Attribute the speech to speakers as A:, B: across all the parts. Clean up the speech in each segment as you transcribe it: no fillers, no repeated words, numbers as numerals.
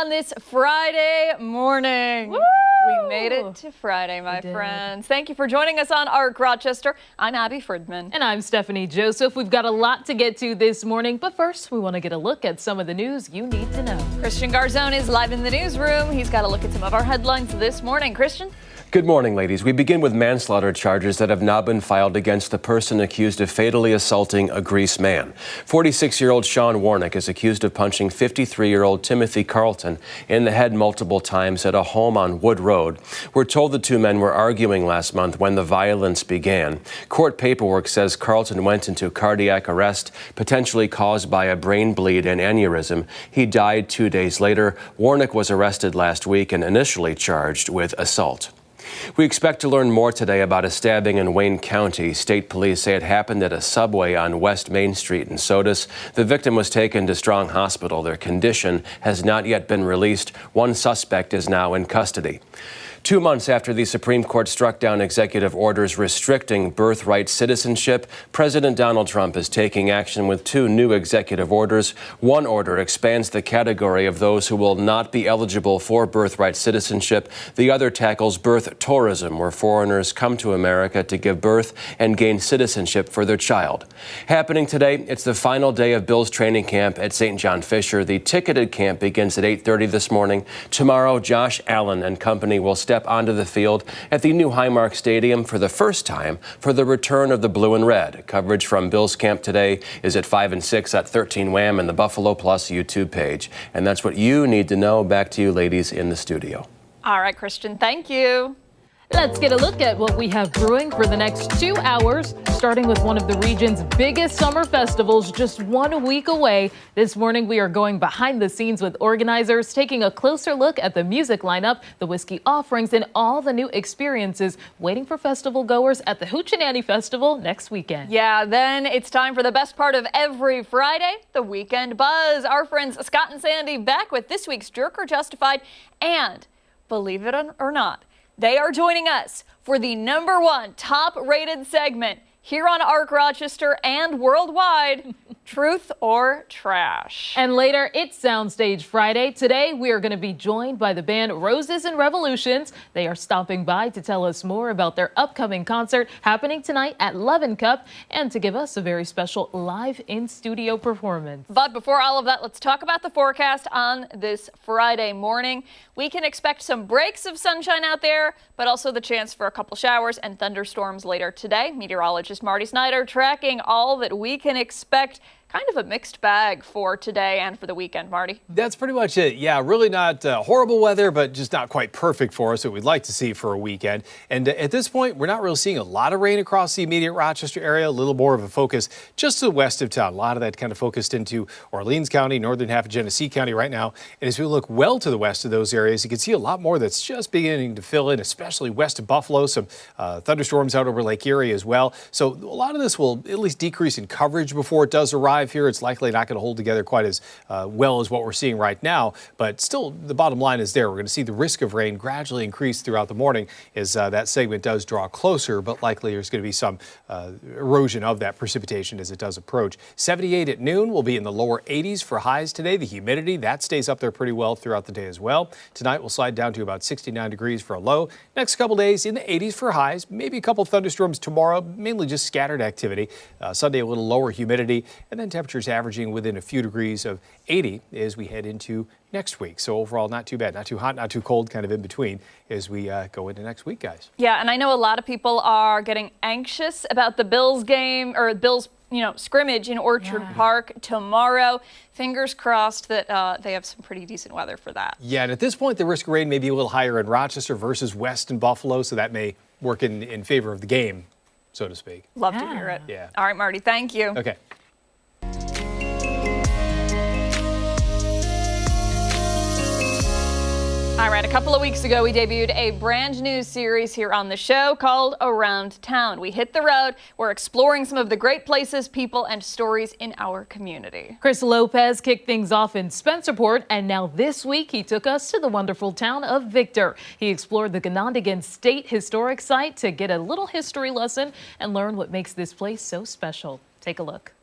A: on this Friday morning.
B: Woo!
A: We made it to Friday, my friends. Thank you for joining us on ARC Rochester. I'm Abby Fridman.
B: And I'm Stephanie Joseph. We've got a lot to get to this morning, but first we want to get a look at some of the news you need to know.
A: Christian Garzone is live in the newsroom. He's got a look at some of our headlines this morning. Christian?
C: Good morning, ladies. We begin with manslaughter charges that have now been filed against the person accused of fatally assaulting a Greece man. 46-year-old Sean Warnick is accused of punching 53-year-old Timothy Carlton in the head multiple times at a home on Wood Road. We're told the two men were arguing last month when the violence began. Court paperwork says Carlton went into cardiac arrest, potentially caused by a brain bleed and aneurysm. He died 2 days later. Warnick was arrested last week and initially charged with assault. We expect to learn more today about a stabbing in Wayne County. State police say it happened at a Subway on West Main Street in Sodus. The victim was taken to Strong Hospital. Their condition has not yet been released. One suspect is now in custody. 2 months after the Supreme Court struck down executive orders restricting birthright citizenship, President Donald Trump is taking action with 2 new executive orders. One order expands the category of those who will not be eligible for birthright citizenship. The other tackles birth tourism, where foreigners come to America to give birth and gain citizenship for their child. Happening today, it's the final day of Bills training camp at St. John Fisher. The ticketed camp begins at 8:30 this morning. Tomorrow, Josh Allen and company will step onto the field at the new Highmark Stadium for the first time for the return of the blue and red. Coverage from Bills camp today is at 5 and 6 at 13 Wham and the Buffalo Plus YouTube page. And that's what you need to know. Back to you, ladies, in the studio.
A: All right, Christian, thank you.
B: Let's get a look at what we have brewing for the next 2 hours, starting with one of the region's biggest summer festivals just 1 week away. This morning, we are going behind the scenes with organizers, taking a closer look at the music lineup, the whiskey offerings, and all the new experiences waiting for festival goers at the Hoochenanny Festival next weekend.
A: Yeah, then it's time for the best part of every Friday, the Weekend Buzz. Our friends Scott and Sandy back with this week's Jerk or Justified, and believe it or not, they are joining us for the #1 top-rated segment here on ARC Rochester and worldwide, Truth or Trash.
B: And later, it's Soundstage Friday. Today, we are going to be joined by the band Roses and Revolutions. They are stopping by to tell us more about their upcoming concert happening tonight at Levin Cup and to give us a very special live in-studio performance.
A: But before all of that, let's talk about the forecast on this Friday morning. We can expect some breaks of sunshine out there, but also the chance for a couple showers and thunderstorms later today. Meteorologist Marty Snyder tracking all that we can expect. Kind of a mixed bag for today and for the weekend, Marty.
D: That's pretty much it. Yeah, really not horrible weather, but just not quite perfect for us, what we'd like to see for a weekend. And at this point, we're not really seeing a lot of rain across the immediate Rochester area, a little more of a focus just to the west of town. A lot of that kind of focused into Orleans County, northern half of Genesee County right now. And as we look well to the west of those areas, you can see a lot more that's just beginning to fill in, especially west of Buffalo, some thunderstorms out over Lake Erie as well. So a lot of this will at least decrease in coverage before it does arrive here. It's likely not going to hold together quite as well as what we're seeing right now, but still the bottom line is there. We're going to see the risk of rain gradually increase throughout the morning as that segment does draw closer, but likely there's going to be some erosion of that precipitation as it does approach. 78 at noon. We'll be in the lower 80s for highs today. The humidity, that stays up there pretty well throughout the day as well. Tonight we'll slide down to about 69 degrees for a low. Next couple days in the 80s for highs. Maybe a couple thunderstorms tomorrow, mainly just scattered activity. Sunday a little lower humidity, and then temperatures averaging within a few degrees of 80 as we head into next week. So overall, not too bad, not too hot, not too cold, kind of in between as we go into next week, guys.
A: Yeah, and I know a lot of people are getting anxious about the Bills game or Bills, scrimmage in Orchard Park tomorrow. Fingers crossed that they have some pretty decent weather for that.
D: Yeah, and at this point, the risk of rain may be a little higher in Rochester versus west in Buffalo, so that may work in favor of the game, so to speak.
A: Love to hear it.
D: Yeah.
A: All right, Marty, thank you.
D: Okay.
A: All right, a couple of weeks ago, we debuted a brand new series here on the show called Around Town. We hit the road. We're exploring some of the great places, people, and stories in our community.
B: Chris Lopez kicked things off in Spencerport, and now this week he took us to the wonderful town of Victor. He explored the Ganondigan State Historic Site to get a little history lesson and learn what makes this place so special. Take a look.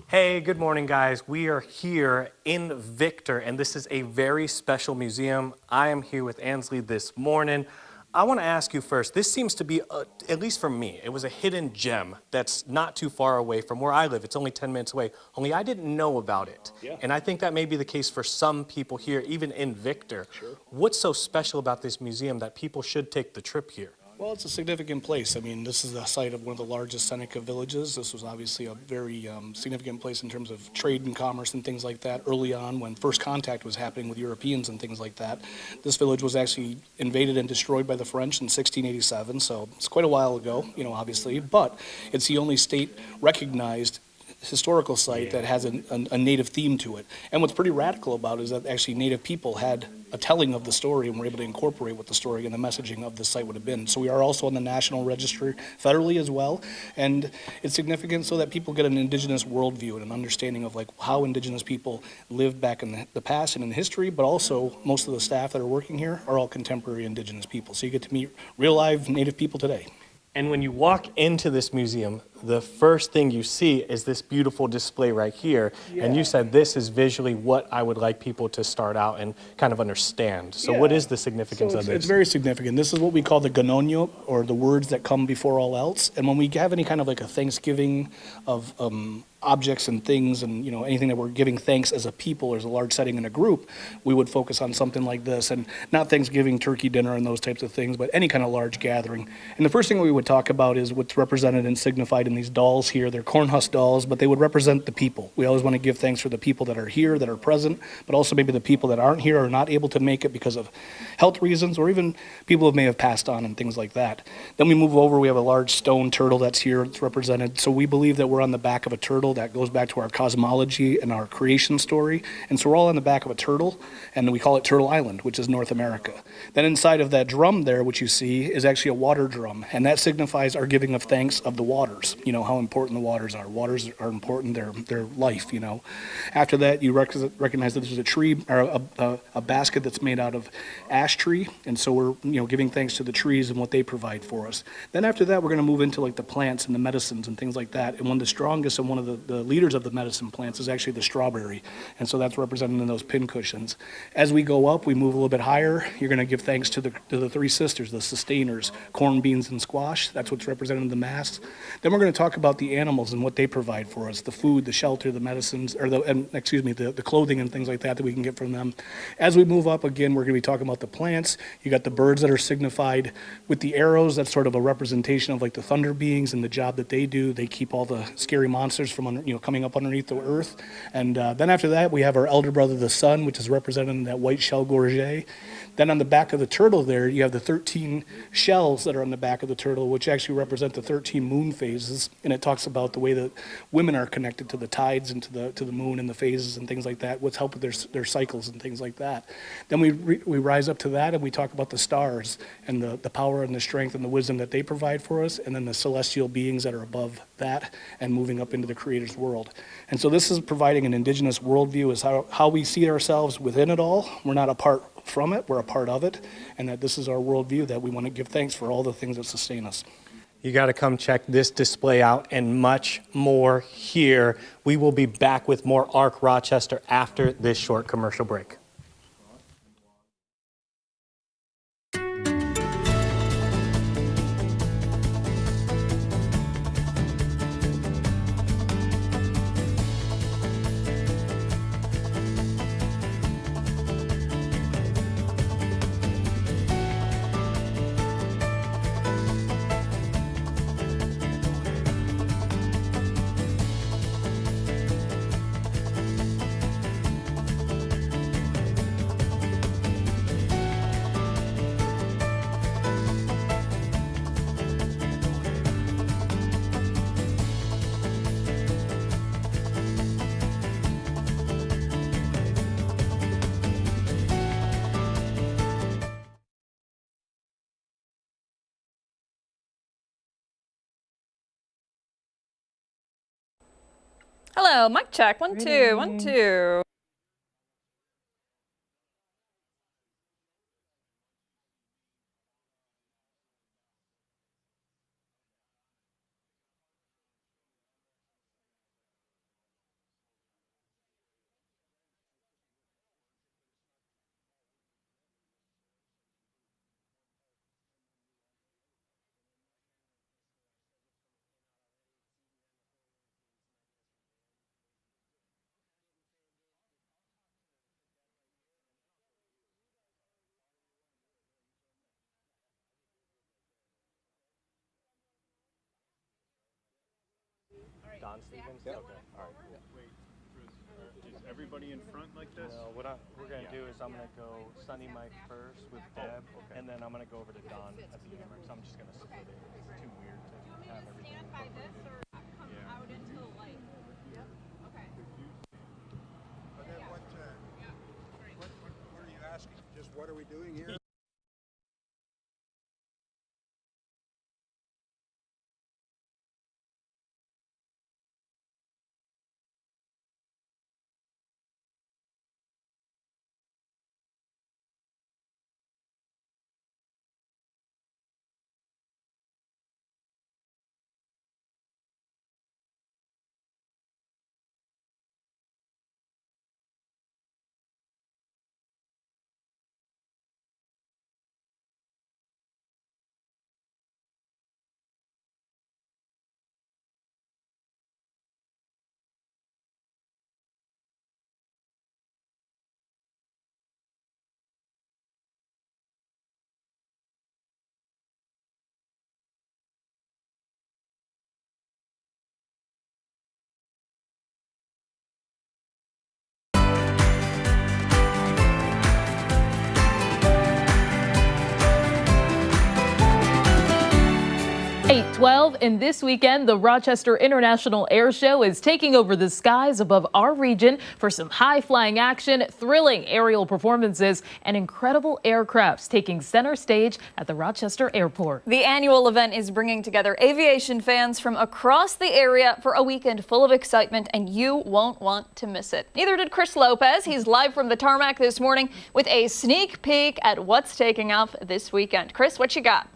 E: Hey, good morning, guys. We are here in Victor, and this is a very special museum. I am here with Ansley this morning. I want to ask you first, this seems to be, at least for me, it was a hidden gem that's not too far away from where I live. It's only 10 minutes away, only I didn't know about it.
F: Yeah.
E: And I think that may be the case for some people here, even in Victor.
F: Sure.
E: What's so special about this museum that people should take the trip here?
F: Well, it's a significant place. I mean, this is the site of one of the largest Seneca villages. This was obviously a very significant place in terms of trade and commerce and things like that early on when first contact was happening with Europeans and things like that. This village was actually invaded and destroyed by the French in 1687, so it's quite a while ago, obviously, but it's the only state recognized historical site that has a native theme to it. And what's pretty radical about it is that actually native people had a telling of the story and were able to incorporate what the story and the messaging of the site would have been. So we are also on the National Register federally as well. And it's significant so that people get an indigenous worldview and an understanding of like how indigenous people lived back in the past and in history, but also most of the staff that are working here are all contemporary indigenous people. So you get to meet real live native people today.
E: And when you walk into this museum, the first thing you see is this beautiful display right here. Yeah. And you said this is visually what I would like people to start out and kind of understand. So what is the significance of this?
F: It's very significant. This is what we call the ganonyo, or the words that come before all else. And when we have any kind of like a Thanksgiving of objects and things and anything that we're giving thanks as a people or as a large setting in a group, we would focus on something like this, and not Thanksgiving turkey dinner and those types of things, but any kind of large gathering. And the first thing we would talk about is what's represented and signified in these dolls here. They're corn husk dolls, but they would represent the people. We always want to give thanks for the people that are here, that are present, but also maybe the people that aren't here or not able to make it because of health reasons, or even people who may have passed on and things like that. Then we move over, we have a large stone turtle that's here, it's represented. So we believe that we're on the back of a turtle. That goes back to our cosmology and our creation story. And so we're all on the back of a turtle, and we call it Turtle Island, which is North America. Then inside of that drum there, which you see, is actually a water drum, and that signifies our giving of thanks of the waters, how important the waters are. Waters are important, they're life, After that, you recognize that there's a tree, or a basket that's made out of ash tree, and so we're, giving thanks to the trees and what they provide for us. Then after that, we're going to move into like the plants and the medicines and things like that, and one of the strongest and one of the leaders of the medicine plants is actually the strawberry, and so that's represented in those pin cushions. As we go up, we move a little bit higher. You're going to give thanks to the three sisters, the sustainers, corn, beans, and squash. That's what's represented in the masks. Then we're going to talk about the animals and what they provide for us, the food, the shelter, the medicines, or the clothing and things like that we can get from them. As we move up, again, we're going to be talking about the plants. You got the birds that are signified with the arrows. That's sort of a representation of like the thunder beings and the job that they do. They keep all the scary monsters from coming up underneath the earth. And then after that, we have our elder brother, the sun, which is represented in that white shell gorget. Then on the back of the turtle there, you have the 13 shells that are on the back of the turtle, which actually represent the 13 moon phases. And it talks about the way that women are connected to the tides and to the moon and the phases and things like that, what's helped with their cycles and things like that. Then we rise up to that and we talk about the stars and the power and the strength and the wisdom that they provide for us, and then the celestial beings that are above that and moving up into the Creator's world. And so this is providing an indigenous worldview, is how we see ourselves within it all. We're not apart from it, we're a part of it, and that this is our worldview, that we want to give thanks for all the things that sustain us.
E: You got to come check this display out and much more here. We will be back with more ARC Rochester after this short commercial break.
A: Hello, mic check. 1, 2, 1, 2.
E: Don Stevens? Okay, all right.
G: Is everybody in front like this?
E: No, what we're going to do is I'm going to go Sunny Mike first with Deb, and then I'm going to go over to Don at the end. So I'm just going to split it. It's too weird to have everything.
H: Stand by this or come out into the light? Okay.
I: But then what are you asking? Just what are we doing here?
B: And this weekend, the Rochester International Airshow is taking over the skies above our region for some high-flying action, thrilling aerial performances, and incredible aircrafts taking center stage at the Rochester Airport.
A: The annual event is bringing together aviation fans from across the area for a weekend full of excitement, and you won't want to miss it. Neither did Chris Lopez. He's live from the tarmac this morning with a sneak peek at what's taking off this weekend. Chris, what you got?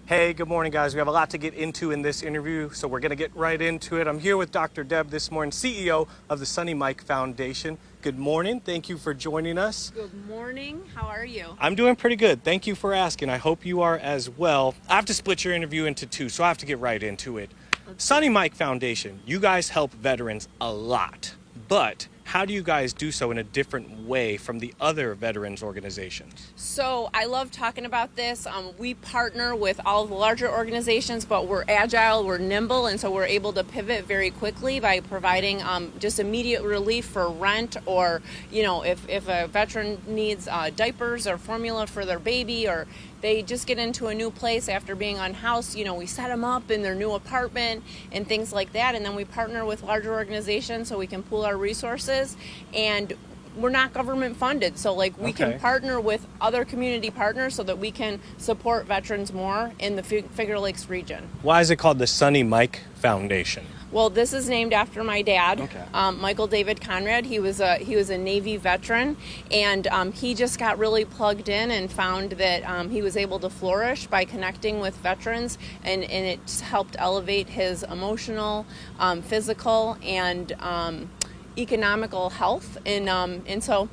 E: Hey, good morning, guys. We have a lot to get into in this interview, so we're going to get right into it. I'm here with Dr. Deb this morning, CEO of the Sunny Mike Foundation. Good morning. Thank you for joining us.
H: Good morning. How are you?
E: I'm doing pretty good. Thank you for asking. I hope you are as well. I have to split your interview into two, so I have to get right into it. Sunny Mike Foundation, you guys help veterans a lot, but how do you guys do so in a different way from the other veterans organizations?
H: So I love talking about this. We partner with all the larger organizations, but we're agile, we're nimble, and so we're able to pivot very quickly by providing just immediate relief for rent, or, you know, if a veteran needs diapers or formula for their baby, or they just get into a new place after being unhoused, you know, we set them up in their new apartment and things like that. And then we partner with larger organizations so we can pool our resources. And we're not government funded, so like we can partner with other community partners so that we can support veterans more in the Finger Lakes region.
E: Why is it called the Sunny Mike Foundation?
H: Well, this is named after my dad, Michael David Conrad. He was a Navy veteran, and he just got really plugged in and found that he was able to flourish by connecting with veterans, and it just helped elevate his emotional, physical, and economical health, and so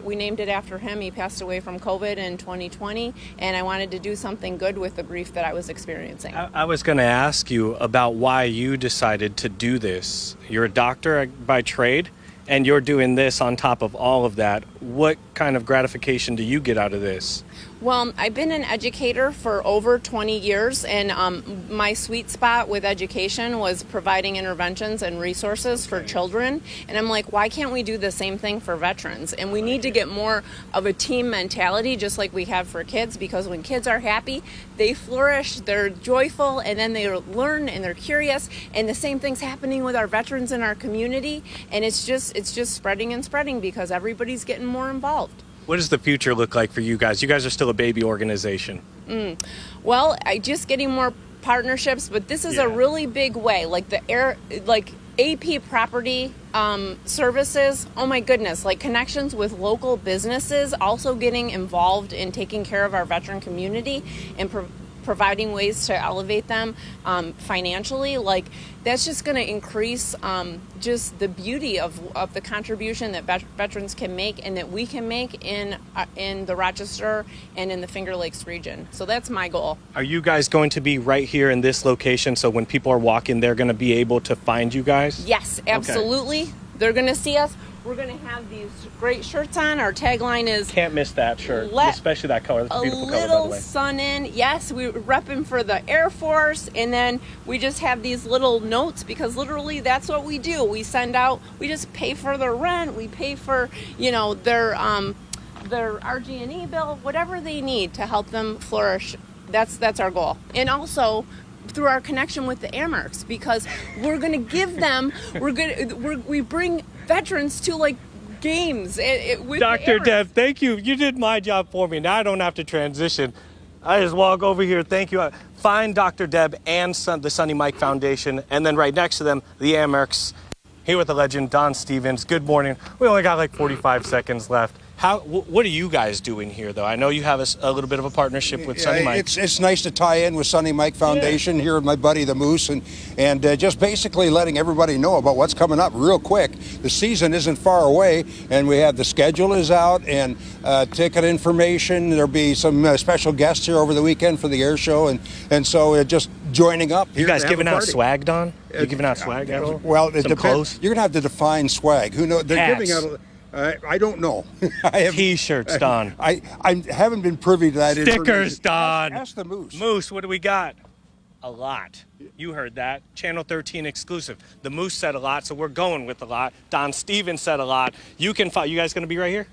H: we named it after him. He passed away from COVID in 2020, and I wanted to do something good with the grief that I was experiencing.
E: I was going to ask you about why you decided to do this. You're a doctor by trade, and you're doing this on top of all of that. What kind of gratification do you get out of this?
H: Well, I've been an educator for over 20 years, and my sweet spot with education was providing interventions and resources for children. And I'm like, why can't we do the same thing for veterans? And we need to get more of a team mentality, just like we have for kids, because when kids are happy, they flourish, they're joyful, and then they learn and they're curious. And the same thing's happening with our veterans in our community. And it's just spreading and spreading because everybody's getting more involved.
E: What does the future look like for you guys? You guys are still a baby organization.
H: Well, I just getting more partnerships, but this is a really big way. Like AP property services, oh my goodness, like connections with local businesses, also getting involved in taking care of our veteran community and providing ways to elevate them financially. Like that's just going to increase just the beauty of the contribution that veterans can make and that we can make in the Rochester and in the Finger Lakes region. So that's my goal.
E: Are you guys going to be right here in this location, so when people are walking, they're going to be able to find you guys?
H: Yes, absolutely. They're going to see us We're going to have these great shirts on. Our tagline is
E: Can't miss that shirt,
H: Let
E: especially that color. That's a
H: a
E: beautiful color, by the
H: little
E: way.
H: sun in. Yes, we're repping for the Air Force, and then we just have these little notes because literally that's what we do. We send out, we just pay for their rent, we pay for, you know, their RG&E bill, whatever they need to help them flourish. That's our goal. And also through our connection with the Amerks, because we're going to give them, we bring veterans to like games with
E: Dr.
H: the Amerks.
E: Deb, thank you. You did my job for me. Now I don't have to transition. I just walk over here. Thank you. Find Dr. Deb and the Sonny Mike Foundation, and then right next to them, the Amerks. Here with the legend, Don Stevens. Good morning. We only got like 45 seconds left. What are you guys doing here, though? I know you have a little bit of a partnership with Sonny Mike.
I: It's nice to tie in with Sonny Mike Foundation here with my buddy the Moose, and just basically letting everybody know about what's coming up real quick. The season isn't far away, and we have the schedule is out and ticket information. There'll be some special guests here over the weekend for the Airshow, and so just joining up.
E: You guys giving out swag, Don? You giving out swag at all?
I: Well, it
E: Some
I: depends.
E: clothes?
I: You're gonna have to define swag. Who knows? They're
E: Hats.
I: giving out. I don't know. I have
E: T-shirts, Don.
I: I haven't been privy to that
E: Stickers,
I: information.
E: Don.
I: Ask the Moose.
E: Moose, what do we got? A lot. You heard that. Channel 13 exclusive. The Moose said a lot, so we're going with a lot. Don Stevens said a lot. You can find. You guys going to be right here?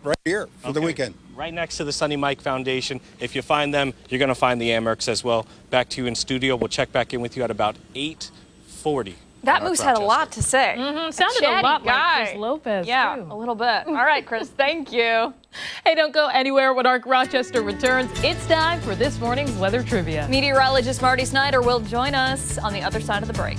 I: Right here for the
E: Okay.
I: weekend.
E: Right next to the Sonny Mike Foundation. If you find them, you're going to find the Amerks as well. Back to you in studio. We'll check back in with you at about 8:40.
A: That Moose had a lot to say.
B: Sounded a
A: Chatty
B: lot
A: guy.
B: like Chris Lopez,
A: Yeah,
B: too.
A: a little bit. All right, Chris, thank you.
B: Hey, don't go anywhere when Arc Rochester returns. It's time for this morning's weather trivia.
A: Meteorologist Marty Snyder will join us on the other side of the break.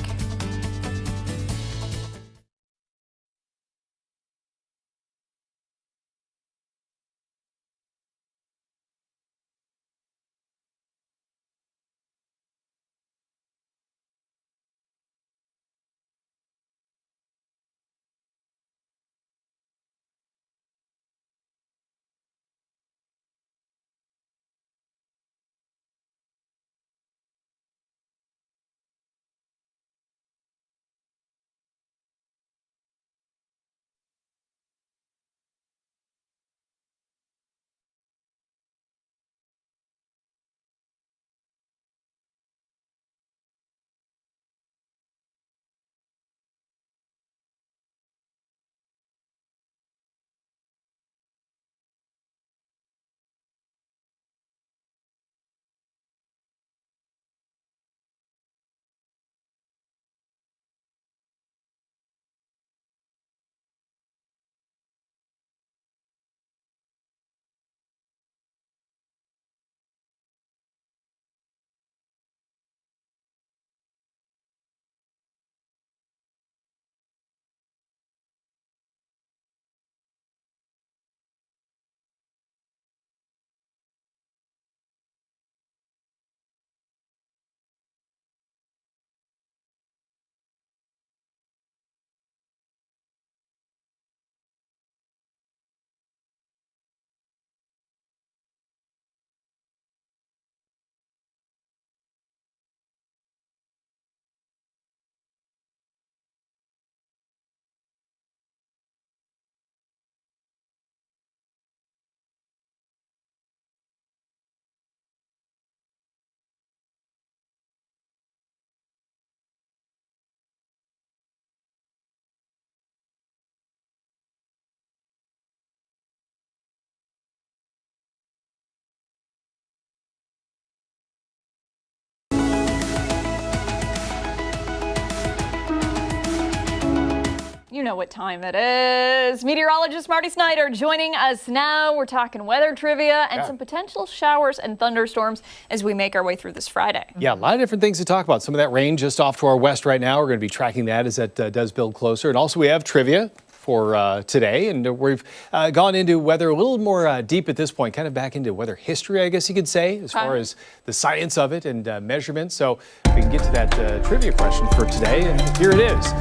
A: You know what time it is. Meteorologist Marty Snyder joining us now. We're talking weather trivia and some potential showers and thunderstorms as we make our way through this Friday.
D: Yeah, a lot of different things to talk about. Some of that rain just off to our west right now. We're going to be tracking that as that does build closer. And also we have trivia for today. And we've gone into weather a little more deep at this point, kind of back into weather history, I guess you could say, as far as the science of it and measurements. So we can get to that trivia question for today. And here it is.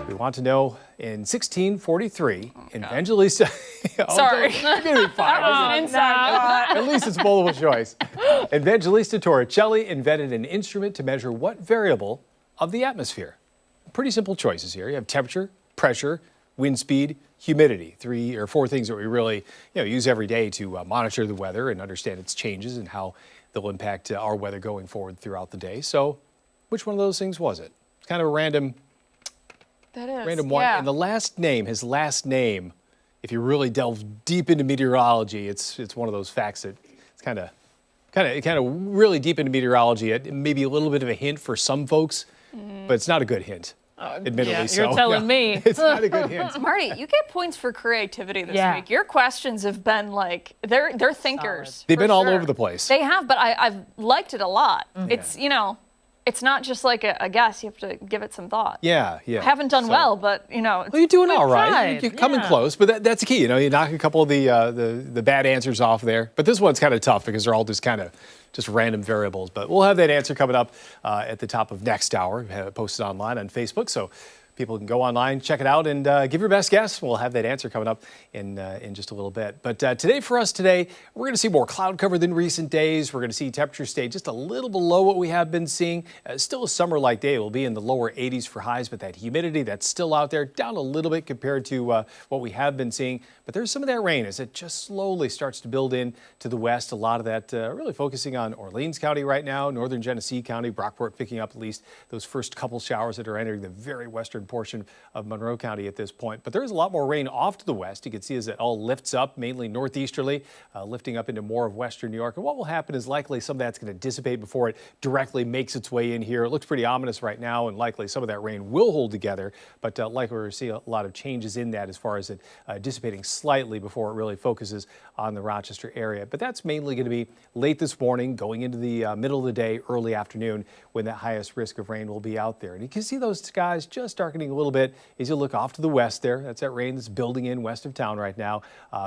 D: We want to know, in 1643, Evangelista...
A: Sorry.
D: Give me five. At least it's multiple choice. Evangelista Torricelli invented an instrument to measure what variable of the atmosphere? Pretty simple choices here. You have temperature, pressure, wind speed, humidity. 3 or 4 things that we really use every day to monitor the weather and understand its changes and how they'll impact our weather going forward throughout the day. So which one of those things was it? It's kind of a random one.
A: Yeah.
D: And his last name, if you really delve deep into meteorology, it's one of those facts that it's kind of really deep into meteorology. It may be a little bit of a hint for some folks, but it's not a good hint. Admittedly,
B: Yeah,
D: so.
B: you're telling me.
D: It's not a good hint.
A: Marty, you get points for creativity this
B: Yeah.
A: week. Your questions have been like, they're thinkers.
D: They've
A: for
D: been all
A: sure.
D: over the place.
A: They have, but I've liked it a lot. It's, it's not just like a guess. You have to give it some thought.
D: Yeah.
A: I haven't done well, but,
D: Well, you're doing all right.
B: tried,
D: You're coming
B: yeah.
D: close, but that's the key. You knock a couple of the bad answers off there. But this one's kind of tough because they're all just random variables. But we'll have that answer coming up at the top of next hour. We have it posted online on Facebook, so people can go online, check it out, and give your best guess. We'll have that answer coming up in just a little bit. But today, we're going to see more cloud cover than recent days. We're going to see temperatures stay just a little below what we have been seeing. Still a summer-like day. We'll be in the lower 80s for highs, but that humidity that's still out there, down a little bit compared to what we have been seeing. But there's some of that rain as it just slowly starts to build in to the west. A lot of that really focusing on Orleans County right now, northern Genesee County, Brockport picking up at least those first couple showers that are entering the very western portion of Monroe County at this point. But there is a lot more rain off to the west. You can see as it all lifts up, mainly northeasterly, lifting up into more of western New York. And what will happen is likely some of that's going to dissipate before it directly makes its way in here. It looks pretty ominous right now, and likely some of that rain will hold together. But likely we're going to see a lot of changes in that as far as it dissipating slightly before it really focuses on the Rochester area. But that's mainly going to be late this morning, going into the middle of the day, early afternoon, when that highest risk of rain will be out there. And you can see those skies just darkening a little bit as you look off to the west there. That's that rain that's building in west of town right now.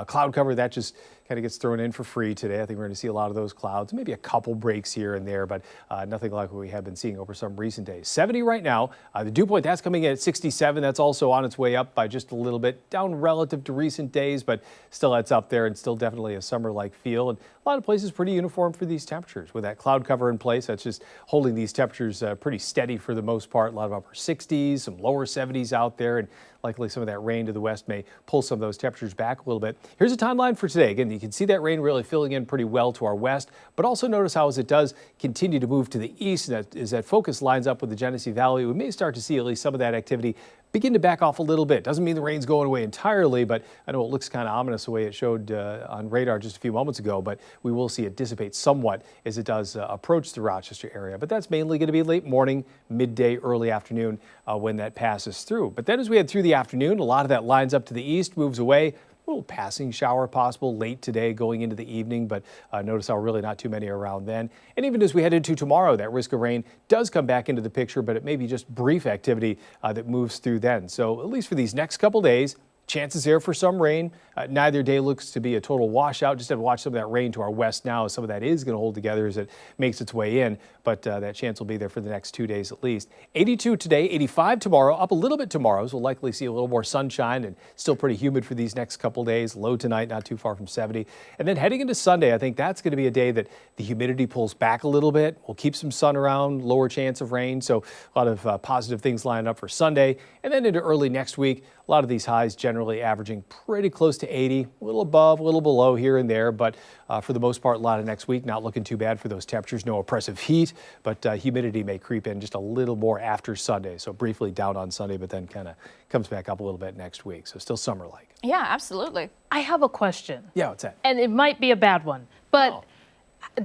D: Cloud cover, that just kind of gets thrown in for free today. I think we're going to see a lot of those clouds, maybe a couple breaks here and there, but nothing like what we have been seeing over some recent days. 70 right now. The dew point, that's coming in at 67. That's also on its way up by just a little bit, down relative to recent days, but still that's up there and still definitely a summer-like feel. And a lot of places pretty uniform for these temperatures. With that cloud cover in place, that's just holding these temperatures pretty steady for the most part. A lot of upper 60s, some lower 70s out there, and likely some of that rain to the west may pull some of those temperatures back a little bit. Here's a timeline for today. Again, you can see that rain really filling in pretty well to our west, but also notice how as it does continue to move to the east, and as that focus lines up with the Genesee Valley, we may start to see at least some of that activity begin to back off a little bit. Doesn't mean the rain's going away entirely, but I know it looks kind of ominous the way it showed on radar just a few moments ago, but we will see it dissipate somewhat as it does approach the Rochester area. But that's mainly going to be late morning, midday, early afternoon when that passes through. But then as we head through the afternoon, a lot of that lines up to the east, moves away. A little passing shower possible late today going into the evening, but notice how really not too many around then. And even as we head into tomorrow, that risk of rain does come back into the picture, but it may be just brief activity that moves through then. So at least for these next couple days, chances there for some rain. Neither day looks to be a total washout. Just have to watch some of that rain to our west now. Some of that is going to hold together as it makes its way in, but that chance will be there for the next 2 days at least. 82 today, 85 tomorrow, up a little bit tomorrow. So we'll likely see a little more sunshine and still pretty humid for these next couple days. Low tonight, not too far from 70. And then heading into Sunday, I think that's going to be a day that the humidity pulls back a little bit. We'll keep some sun around, lower chance of rain. So a lot of positive things lined up for Sunday. And then into early next week, a lot of these highs generally averaging pretty close to 80, a little above, a little below here and there. But for the most part, a lot of next week, not looking too bad for those temperatures. No oppressive heat, but humidity may creep in just a little more after Sunday. So briefly down on Sunday, but then kind of comes back up a little bit next week. So still summer-like.
A: Yeah, absolutely.
B: I have a question.
D: Yeah, what's that?
B: And it might be a bad one, but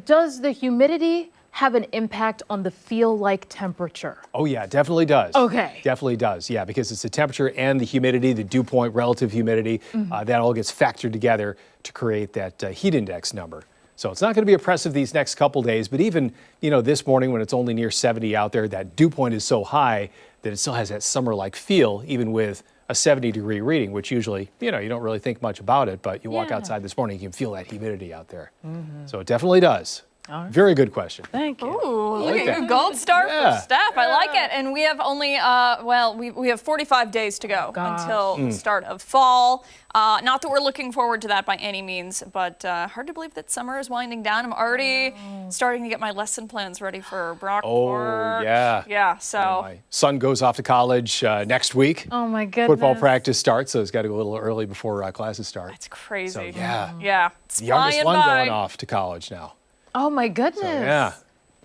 B: does the humidity have an impact on the feel-like temperature?
D: Oh yeah, definitely does.
B: Okay.
D: Definitely does, yeah, because it's the temperature and the humidity, the dew point, relative humidity, that all gets factored together to create that heat index number. So it's not going to be oppressive these next couple days, but even, this morning when it's only near 70 out there, that dew point is so high that it still has that summer-like feel, even with a 70-degree reading, which usually, you don't really think much about it, but you walk outside this morning, you can feel that humidity out there. So it definitely does. Very good question.
B: Thank you.
A: Ooh, look
D: like
A: at you.
D: that.
A: Gold star
D: Yeah.
A: for Steph. I like it. And we have only, we have 45 days to go until the start of fall. Not that we're looking forward to that by any means, but hard to believe that summer is winding down. I'm already starting to get my lesson plans ready for Brock.
D: Oh, yeah.
A: Yeah, so.
D: My son goes off to college next week.
B: Oh my goodness.
D: Football practice starts, so he's got to go a little early before classes start.
A: It's crazy.
D: So, yeah.
A: Yeah. It's
D: The youngest
A: flying
D: one
A: by.
D: going off to college now.
B: Oh my goodness.
D: Yeah.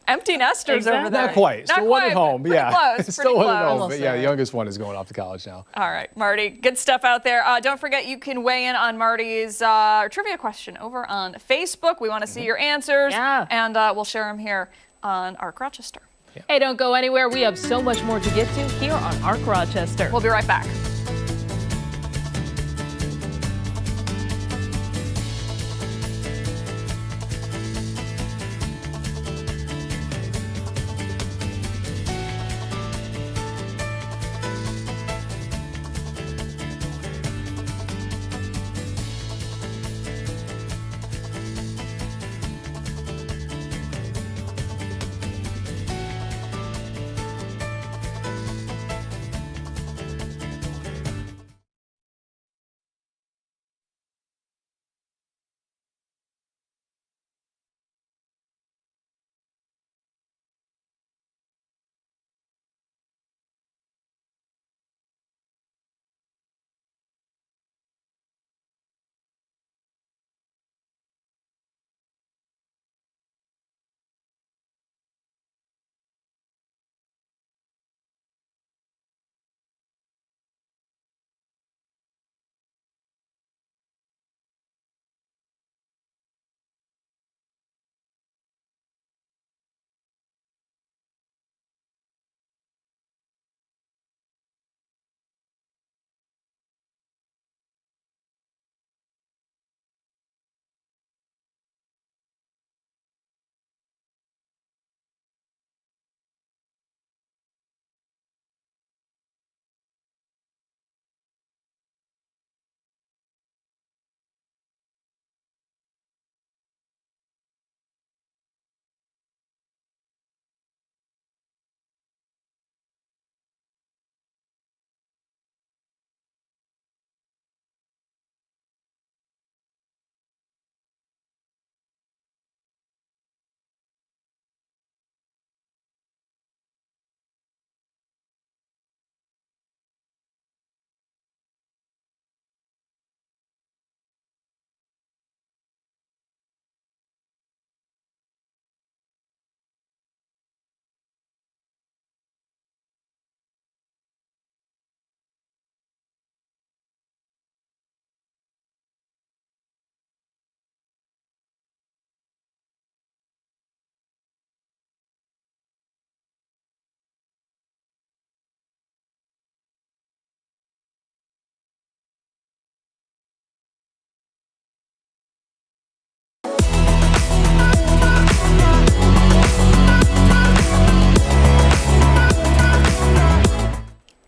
A: Empty nesters over there.
D: Not quite. Still one at home.
A: Pretty close.
D: Still
A: pretty
D: one at
A: close.
D: home. But yeah, the youngest one is going off to college now.
A: All right, Marty, good stuff out there. Don't forget you can weigh in on Marty's trivia question over on Facebook. We want to see your answers, and we'll share them here on Arc Rochester.
B: Hey, don't go anywhere. We have so much more to get to here on Arc Rochester.
A: We'll be right back.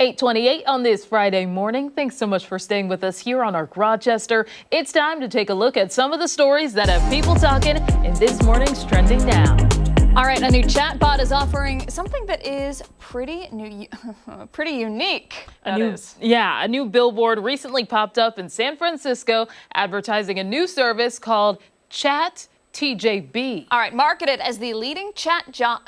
B: .28 on this Friday morning. Thanks so much for staying with us here on Arc Rochester. It's time to take a look at some of the stories that have people talking in this morning's Trending Now.
A: All right, a new chatbot is offering something that is pretty unique.
B: A new billboard recently popped up in San Francisco advertising a new service called TJB.
A: All right, marketed as the leading chatbot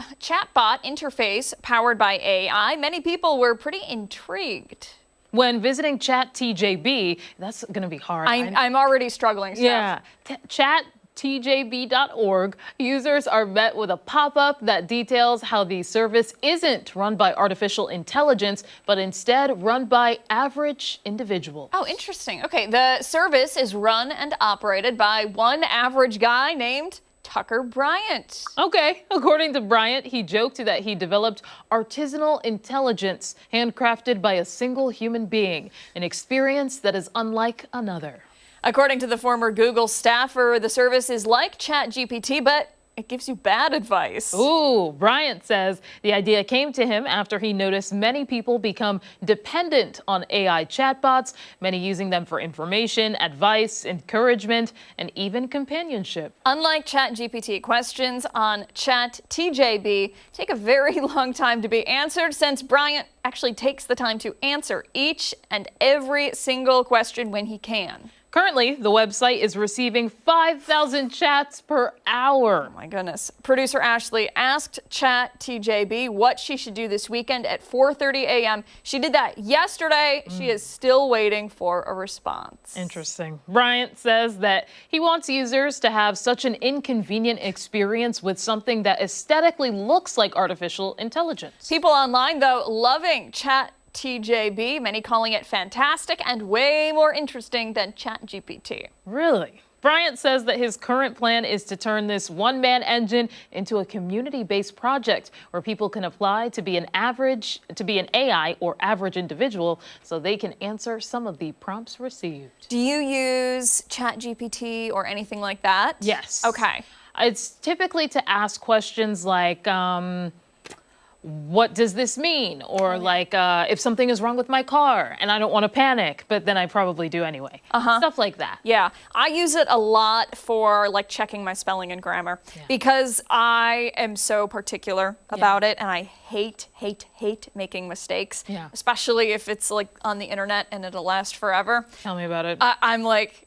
A: interface powered by AI, many people were pretty intrigued.
B: When visiting TJB, that's going to be hard.
A: I'm already struggling, Steph.
B: Yeah, TJB.org, users are met with a pop-up that details how the service isn't run by artificial intelligence, but instead run by average individuals.
A: Oh, interesting. Okay, the service is run and operated by one average guy named Tucker Bryant.
B: Okay, according to Bryant, he joked that he developed artisanal intelligence handcrafted by a single human being, an experience that is unlike another.
A: According to the former Google staffer, the service is like ChatGPT, but it gives you bad advice.
B: Ooh, Bryant says the idea came to him after he noticed many people become dependent on AI chatbots, many using them for information, advice, encouragement, and even companionship.
A: Unlike ChatGPT, questions on ChatTJB take a very long time to be answered, since Bryant actually takes the time to answer each and every single question when he can.
B: Currently, the website is receiving 5,000 chats per hour.
A: Oh my goodness. Producer Ashley asked ChatTJB what she should do this weekend at 4:30 a.m. She did that yesterday. She is still waiting for a response.
B: Interesting. Bryant says that he wants users to have such an inconvenient experience with something that aesthetically looks like artificial intelligence.
A: People online, though, loving ChatTJB, many calling it fantastic and way more interesting than ChatGPT.
B: Really? Bryant says that his current plan is to turn this one-man engine into a community-based project where people can apply to be an AI or average individual so they can answer some of the prompts received.
A: Do you use ChatGPT or anything like that?
B: Yes.
A: Okay.
B: It's typically to ask questions like, what does this mean? Or like, if something is wrong with my car and I don't want to panic, but then I probably do anyway. Stuff like that.
A: Yeah, I use it a lot for like checking my spelling and grammar because I am so particular about it, and I hate making mistakes, especially if it's like on the internet and it'll last forever.
B: Tell me about it.
A: I'm like,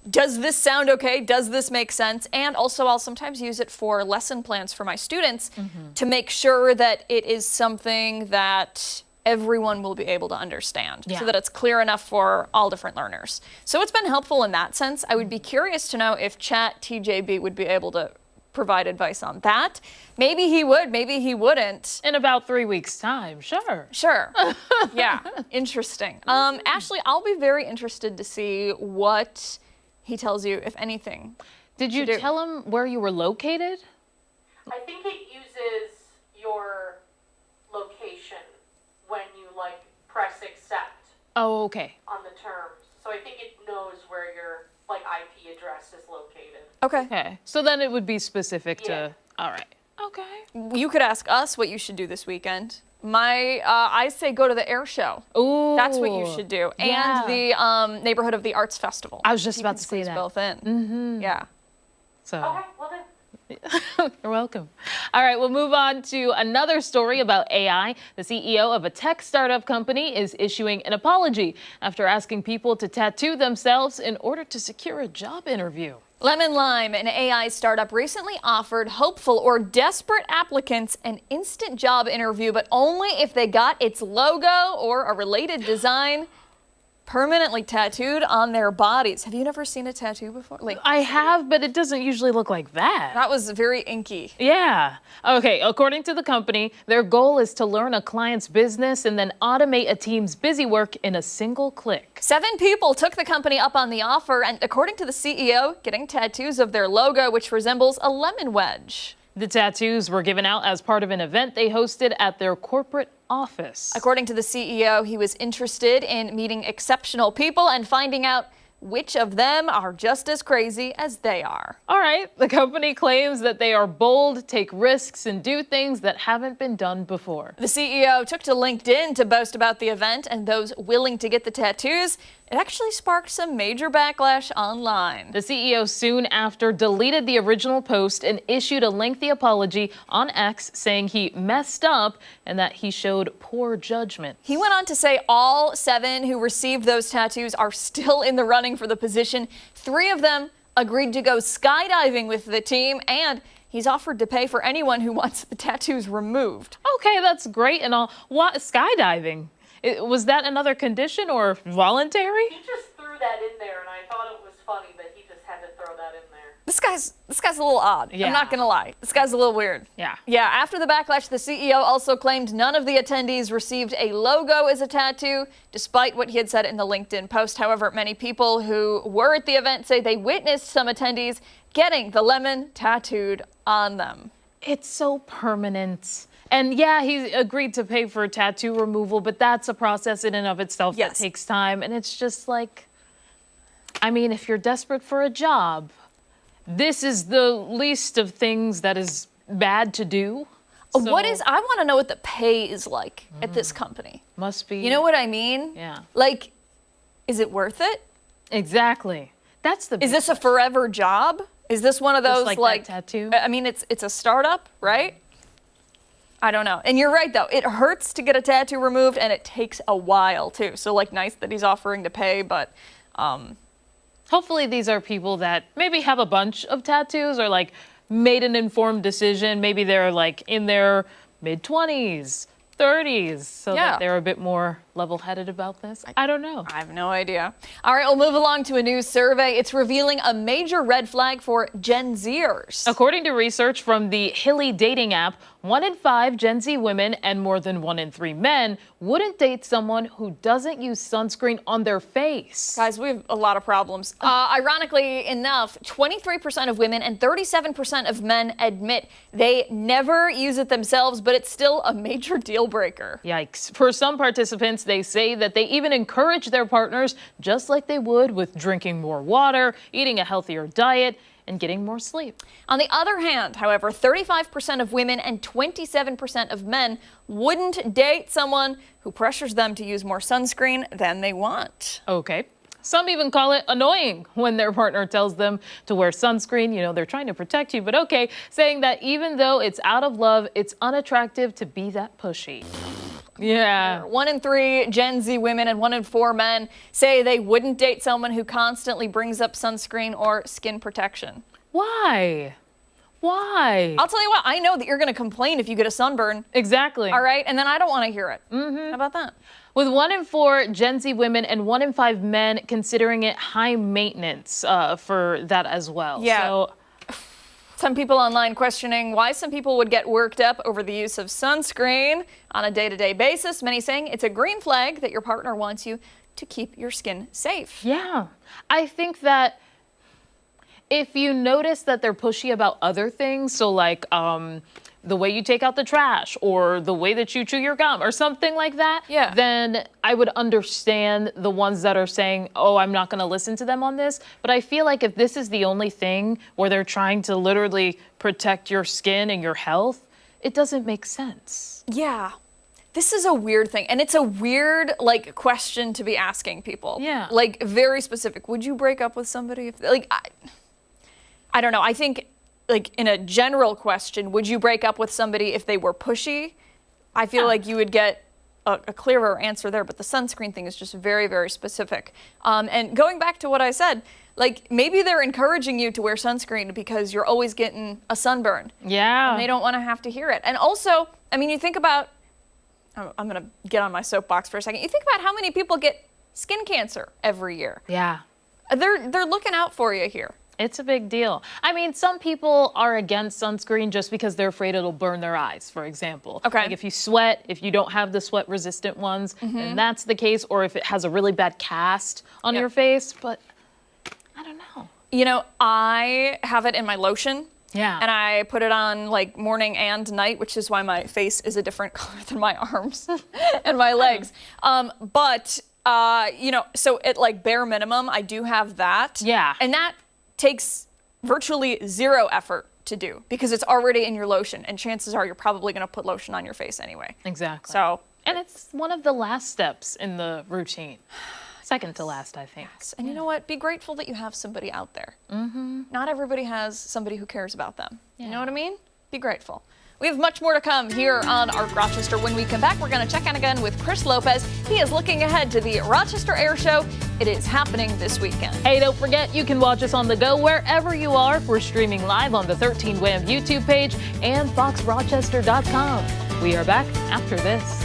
A: does this sound okay? Does this make sense? And also I'll sometimes use it for lesson plans for my students to make sure that it is something that everyone will be able to understand, so that it's clear enough for all different learners. So it's been helpful in that sense. I would be curious to know if ChatTJB would be able to provide advice on that. Maybe he would, maybe he wouldn't.
B: In about 3 weeks' time, sure.
A: Sure. Yeah, interesting. Ashley, I'll be very interested to see what he tells you, if anything.
B: Did you tell him where you were located?
J: I think it uses your location when you like press accept.
B: Oh, okay.
J: On the terms. So I think it knows where your like IP address is located.
A: Okay.
B: Okay. So then it would be specific to, all right. Okay.
A: You could ask us what you should do this weekend. I say go to the Airshow.
B: Ooh.
A: That's what you should do.
B: Yeah.
A: And the Neighborhood of the Arts Festival.
B: I was just about to say that.
A: Both in. Yeah.
B: So.
J: Okay, well then.
B: You're welcome. All right, we'll move on to another story about AI. The CEO of a tech startup company is issuing an apology after asking people to tattoo themselves in order to secure a job interview.
A: Lemon Lime, an AI startup, recently offered hopeful or desperate applicants an instant job interview, but only if they got its logo or a related design permanently tattooed on their bodies. Have you never seen a tattoo before? Like,
B: I have, but it doesn't usually look like that.
A: that was very inky.
B: Yeah. Okay, according to the company, their goal is to learn a client's business and then automate a team's busy work in a single click.
A: 7 people took the company up on the offer, and according to the CEO, getting tattoos of their logo, which resembles a lemon wedge.
B: The tattoos were given out as part of an event they hosted at their corporate office.
A: According to the CEO, he was interested in meeting exceptional people and finding out which of them are just as crazy as they are.
B: All right, the company claims that they are bold, take risks, and do things that haven't been done before.
A: The CEO took to LinkedIn to boast about the event and those willing to get the tattoos. It actually sparked some major backlash online.
B: The CEO soon after deleted the original post and issued a lengthy apology on X, saying he messed up and that he showed poor judgment.
A: He went on to say all 7 who received those tattoos are still in the running for the position. 3 of them agreed to go skydiving with the team, and he's offered to pay for anyone who wants the tattoos removed.
B: Okay, that's great and all. What, skydiving? Was that another condition or voluntary?
J: He just threw that in there, and I thought it was funny that he just had to throw that in there.
A: This guy's a little odd.
B: Yeah.
A: I'm not gonna lie. This guy's a little weird.
B: Yeah.
A: Yeah, after the backlash, the CEO also claimed none of the attendees received a logo as a tattoo, despite what he had said in the LinkedIn post. However, many people who were at the event say they witnessed some attendees getting the lemon tattooed on them.
B: It's so permanent. And yeah, he agreed to pay for tattoo removal, but that's a process in and of itself that takes time. And it's just like, I mean, if you're desperate for a job this is the least of things that is bad to do.
A: I
B: So,
A: want to know what the pay is like at this company.
B: must be.
A: You know what I mean?
B: Yeah.
A: Like, is it worth it?
B: Exactly. That's the.
A: Is this a forever job? Is this one of those
B: like that tattoo?
A: I mean, it's a startup, right? I don't know. And you're right though. It hurts to get a tattoo removed, and it takes a while too. So like, nice that he's offering to pay, but
B: Hopefully these are people that maybe have a bunch of tattoos or like made an informed decision. Maybe they're like in their mid-20s, 30s, so
A: Yeah.
B: that they're a bit more level-headed about this. I don't know.
A: I have no idea. All right, we'll move along to a new survey. It's revealing a major red flag for Gen Zers.
B: According to research from the Hilly dating app, 1 in 5 Gen Z women and more than 1 in 3 men wouldn't date someone who doesn't use sunscreen on their face.
A: Guys, we have a lot of problems. Ironically enough, 23% of women and 37% of men admit they never use it themselves, but it's still a major deal breaker.
B: Yikes. For some participants, they say that they even encourage their partners just like they would with drinking more water, eating a healthier diet, and getting more sleep.
A: On the other hand, however, 35% of women and 27% of men wouldn't date someone who pressures them to use more sunscreen than they want.
B: Okay. Some even call it annoying when their partner tells them to wear sunscreen. You know, they're trying to protect you, but okay. Saying that even though it's out of love, it's unattractive to be that pushy. Yeah.
A: 1 in 3 Gen Z women and 1 in 4 men say they wouldn't date someone who constantly brings up sunscreen or skin protection.
B: Why? Why?
A: I'll tell you what, I know that you're going to complain if you get a sunburn.
B: Exactly.
A: All right, and then I don't want to hear it. How about that?
B: With 1 in 4 Gen Z women and 1 in 5 men considering it high maintenance for that as well.
A: Yeah.
B: So,
A: Some people online questioning why some people would get worked up over the use of sunscreen on a day-to-day basis. Many saying it's a green flag that your partner wants you to keep your skin safe.
B: yeah. I think that if you notice that they're pushy about other things, so like the way you take out the trash or the way that you chew your gum or something like that,
A: Yeah.
B: then I would understand the ones that are saying, oh, I'm not going to listen to them on this. But I feel like if this is the only thing where they're trying to literally protect your skin and your health, it doesn't make sense.
A: Yeah. This is a weird thing, and it's a weird like question to be asking people.
B: Yeah.
A: Like very specific. Would you break up with somebody if I don't know. I think like in a general question, would you break up with somebody if they were pushy? I feel like you would get a clearer answer there, but the sunscreen thing is just very, very specific. And going back to what I said, like maybe they're encouraging you to wear sunscreen because you're always getting a sunburn.
B: Yeah.
A: And they don't want to have to hear it. And also, I mean, you think about, I'm going to get on my soapbox for a second. You think about how many people get skin cancer every year.
B: Yeah.
A: They're looking out for you here.
B: It's a big deal. I mean, some people are against sunscreen just because they're afraid it'll burn their eyes, for example.
A: Okay.
B: Like if you sweat, if you don't have the sweat resistant ones, then that's the case, or if it has a really bad cast on your face, but I don't know.
A: You know, I have it in my lotion.
B: Yeah.
A: And I put it on like morning and night, which is why my face is a different color than my arms and my legs. You know, so at like bare minimum, I do have that.
B: Yeah.
A: And that takes virtually zero effort to do because it's already in your lotion, and chances are you're probably going to put lotion on your face anyway.
B: Exactly.
A: So,
B: and it's one of the last steps in the routine. Second to last, I think.
A: and you know what? Be grateful that you have somebody out there. Not everybody has somebody who cares about them. You know what I mean? Be grateful. We have much more to come here on Art Rochester. When we come back, we're going to check in again with Chris Lopez. He is looking ahead to the Rochester Airshow. It is happening this weekend.
B: Hey, don't forget, you can watch us on the go wherever you are. We're streaming live on the 13 WHAM YouTube page and foxrochester.com. We are back after this.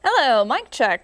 A: Hello, mic check.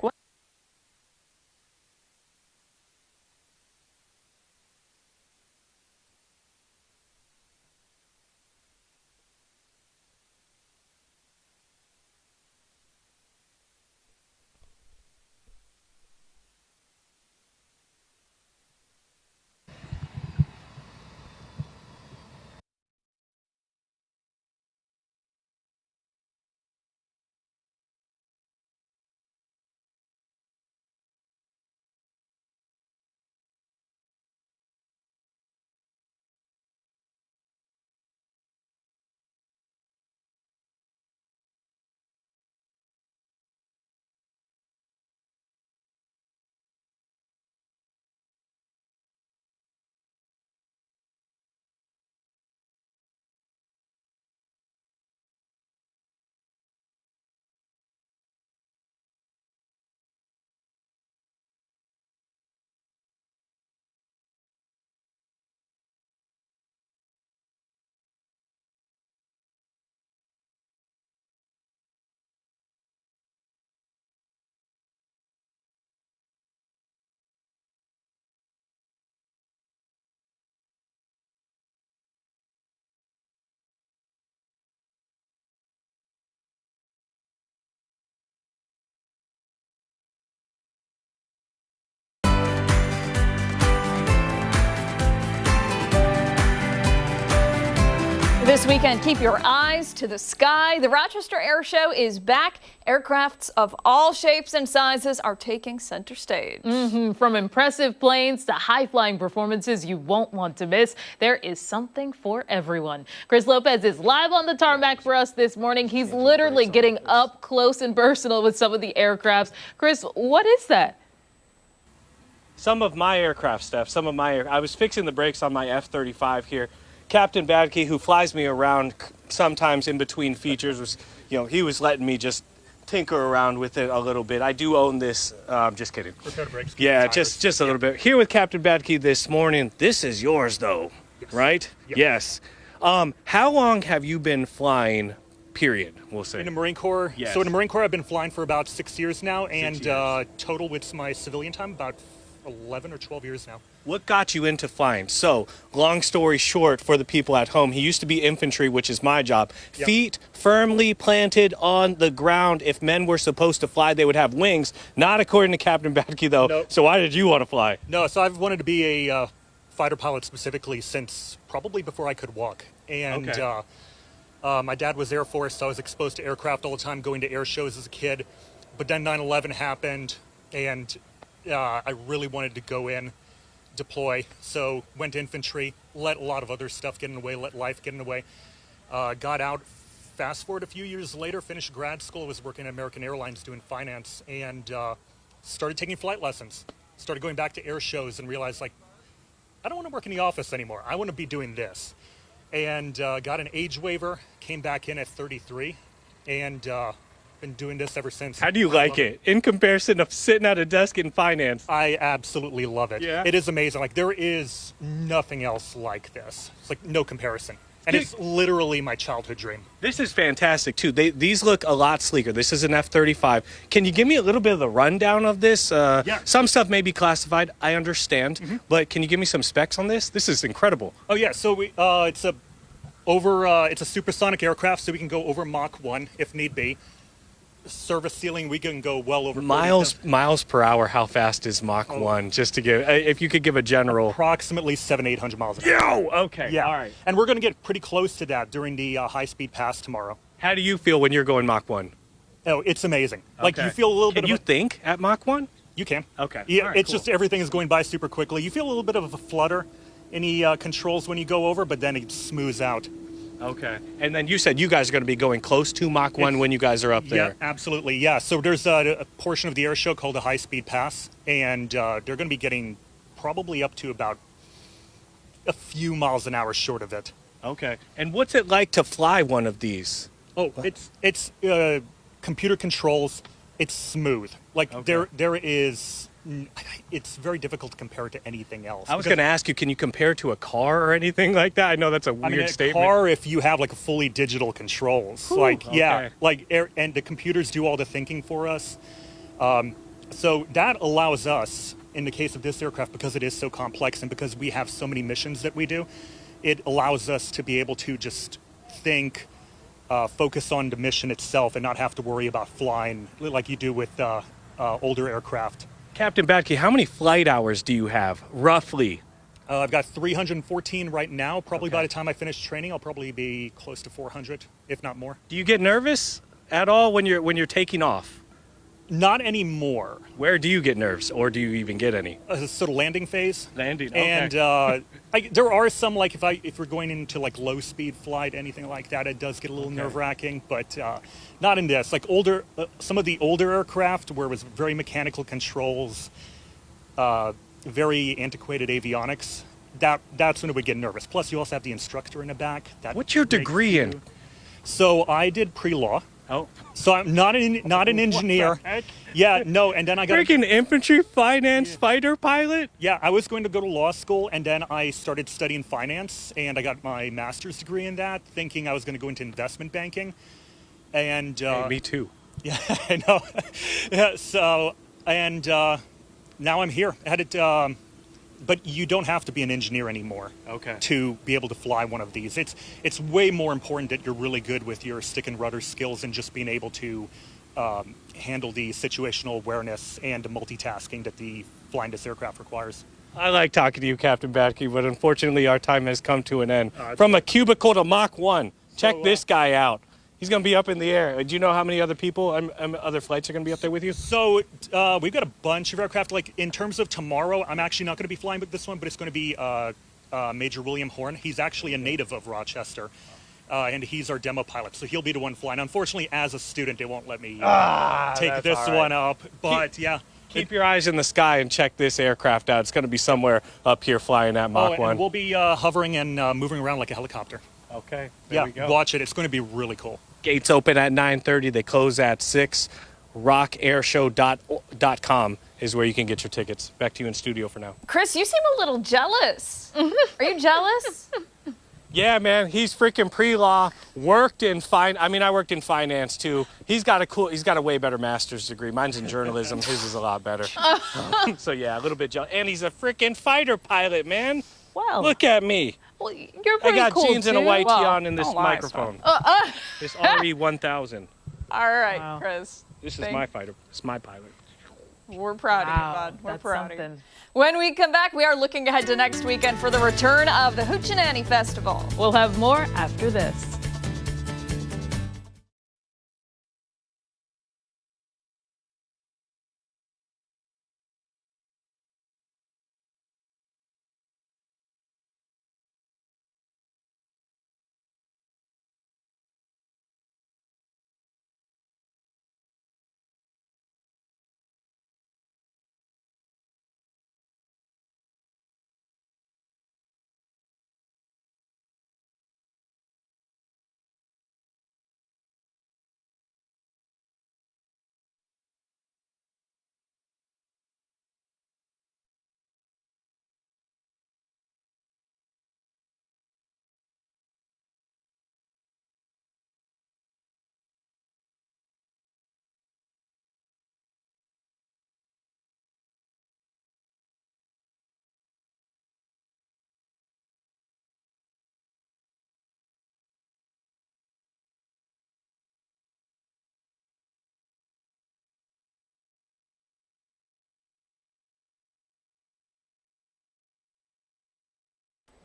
A: This weekend, keep your eyes to the sky. The Rochester Airshow is back. Aircrafts of all shapes and sizes are taking center stage.
B: From impressive planes to high-flying performances you won't want to miss, there is something for everyone. Chris Lopez is live on the tarmac for us this morning. He's literally getting up close and personal with some of the aircrafts. Chris, what is that?
E: Some of my aircraft stuff, I was fixing the brakes on my F-35 here. Captain Badke, who flies me around sometimes in between features, was, he was letting me just tinker around with it a little bit. I do own this. Just kidding. Yeah, just a little bit. Here with Captain Badke this morning. This is yours, though, right?
G: Yep.
E: Yes. How long have you been flying? Period. We'll say.
G: In the Marine Corps.
E: Yes.
G: So in the Marine Corps, I've been flying for about 6 years now, and
E: 6 years.
G: total with my civilian time about 11 or 12 years now.
E: What got you into flying? So, long story short, for the people at home, he used to be infantry, which is my job.
G: Yep.
E: Feet firmly planted on the ground. If men were supposed to fly, they would have wings. Not according to Captain Badke, though.
G: Nope.
E: So why did you want to fly?
G: No, so I've wanted to be a fighter pilot specifically since probably before I could walk. And
E: Okay.
G: my dad was Air Force, so I was exposed to aircraft all the time, going to air shows as a kid. But then 9/11 happened, and I really wanted to go in, deploy, so went to infantry, let a lot of other stuff get in the way, let life get in the way. Got out, fast forward a few years later, finished grad school, was working at American Airlines doing finance, and started taking flight lessons. Started going back to air shows and realized, I don't want to work in the office anymore. I want to be doing this. And got an age waiver, came back in at 33, and been doing this ever since.
E: How do you like it in comparison of sitting at a desk in finance?
G: I absolutely love it.
E: Yeah?
G: It is amazing. There is nothing else like this. It's no comparison. And it's literally my childhood dream.
E: This is fantastic, too. These look a lot sleeker. This is an F-35. Can you give me a little bit of the rundown of this?
G: Yeah.
E: Some stuff may be classified, I understand. But can you give me some specs on this? This is incredible.
G: Oh yeah, so it's a supersonic aircraft, so we can go over Mach 1 if need be. Service ceiling, we can go well over 40.
E: Miles per hour. How fast is Mach 1? Just to give, if you could give a general.
G: Approximately 700-800 miles an hour.
E: Yo, okay,
G: Yeah,
E: all right.
G: And we're going to get pretty close to that during the high-speed pass tomorrow.
E: How do you feel when you're going Mach 1?
G: Oh, it's amazing.
E: Okay.
G: You feel a little
E: Can
G: bit
E: you
G: of
E: think at Mach 1?
G: You can.
E: Okay.
G: Yeah,
E: All right,
G: it's
E: cool.
G: just everything is going by super quickly. You feel a little bit of a flutter in the controls when you go over, but then it smooths out.
E: Okay. And then you said you guys are going to be going close to Mach 1 when you guys are up there.
G: Yeah, absolutely. Yeah. So there's a portion of the air show called the high-speed pass, and they're going to be getting probably up to about a few miles an hour short of it.
E: Okay. And what's it like to fly one of these?
G: Oh, it's computer controls. It's smooth. There is it's very difficult to compare it to anything else.
E: I was going to ask you, can you compare to a car or anything like that? I know that's a weird
G: a
E: statement.
G: car, if you have like a fully digital controls,
E: okay.
G: And the computers do all the thinking for us. So that allows us, in the case of this aircraft, because it is so complex and because we have so many missions that we do, it allows us to be able to just think, focus on the mission itself and not have to worry about flying like you do with older aircraft.
E: Captain Batke, how many flight hours do you have, roughly?
G: I've got 314 right now. Probably by the time I finish training, I'll probably be close to 400, if not more.
E: Do you get nervous at all when you're taking off?
G: Not anymore.
E: Where do you get nerves, or do you even get any?
G: Sort of landing phase.
E: Landing, okay.
G: And there are some, like if we're going into like low speed flight, anything like that, it does get a little nerve wracking, but not in this. Like some of the older aircraft where it was very mechanical controls, very antiquated avionics, that's when it would get nervous. Plus you also have the instructor in the back.
E: What's your degree in?
G: So I did pre-law.
E: Oh.
G: So I'm not an engineer.
E: What the heck?
G: Yeah, no, and then I got
E: freaking infantry finance fighter pilot?
G: Yeah, I was going to go to law school, and then I started studying finance, and I got my master's degree in that, thinking I was going to go into investment banking. And
E: hey, me too.
G: Yeah, I know. Yeah, so and now I'm here. I had it. But you don't have to be an engineer anymore to be able to fly one of these. It's way more important that you're really good with your stick and rudder skills and just being able to handle the situational awareness and the multitasking that the flying this aircraft requires.
E: I like talking to you, Captain Batke, but unfortunately our time has come to an end. From a cubicle to Mach 1. Check this guy out. He's going to be up in the air. Do you know how many other people, other flights are going to be up there with you?
G: So we've got a bunch of aircraft. Like in terms of tomorrow, I'm actually not going to be flying with this one, but it's going to be Major William Horn. He's actually a native of Rochester, and he's our demo pilot. So he'll be the one flying. Unfortunately, as a student, they won't let me take this one up. But
E: Keep your eyes in the sky and check this aircraft out. It's going to be somewhere up here flying at Mach 1.
G: And we'll be hovering and moving around like a helicopter.
E: Okay, there we go.
G: Watch it. It's going to be really cool.
E: Gates open at 9:30. They close at 6. RockAirshow.com is where you can get your tickets. Back to you in studio for now.
A: Chris, you seem a little jealous. Are you jealous?
E: Yeah, man, he's freaking pre-law, worked in I worked in finance too. He's got a way better master's degree. Mine's in journalism. His is a lot better. So yeah, a little bit jealous. And he's a freaking fighter pilot, man.
B: Wow.
E: Look at me.
B: Well, you're pretty
E: I got
B: cool
E: jeans
B: too.
E: and a white tee
B: Well,
E: on in this
A: don't lie,
E: microphone.
A: son.
E: This RE1000.
A: All right,
B: Wow.
A: Chris.
E: This is my fighter. It's my pilot.
A: We're proud of you,
B: Wow,
A: bud. We're
B: that's
A: proud of you.
B: something.
A: When we come back, we are looking ahead to next weekend for the return of the Hoochenanny Festival.
B: We'll have more after this.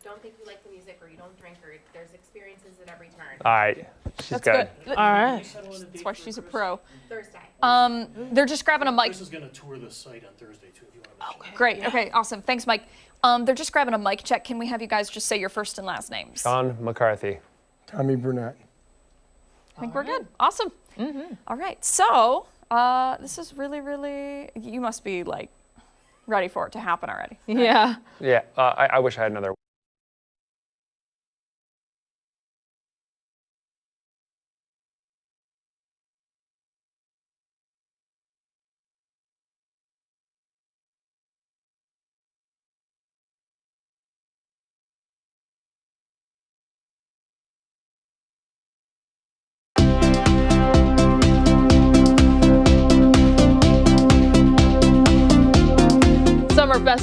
K: Don't think you like the music or you don't drink or there's experiences at every turn.
L: All right. She's
A: That's good.
B: All right.
A: That's why she's a pro.
K: Thursday.
A: They're just grabbing a mic.
M: Chris is going to tour the site on Thursday, too, if you want to mention.
A: Great. Okay, awesome. Thanks, Mike. They're just grabbing a mic check. Can we have you guys just say your first and last names?
L: Sean McCarthy.
N: Tommy Burnett.
A: I think we're good. Awesome. All right. So this is really, really, you must be like ready for it to happen already.
B: Yeah.
L: Yeah, I wish I had another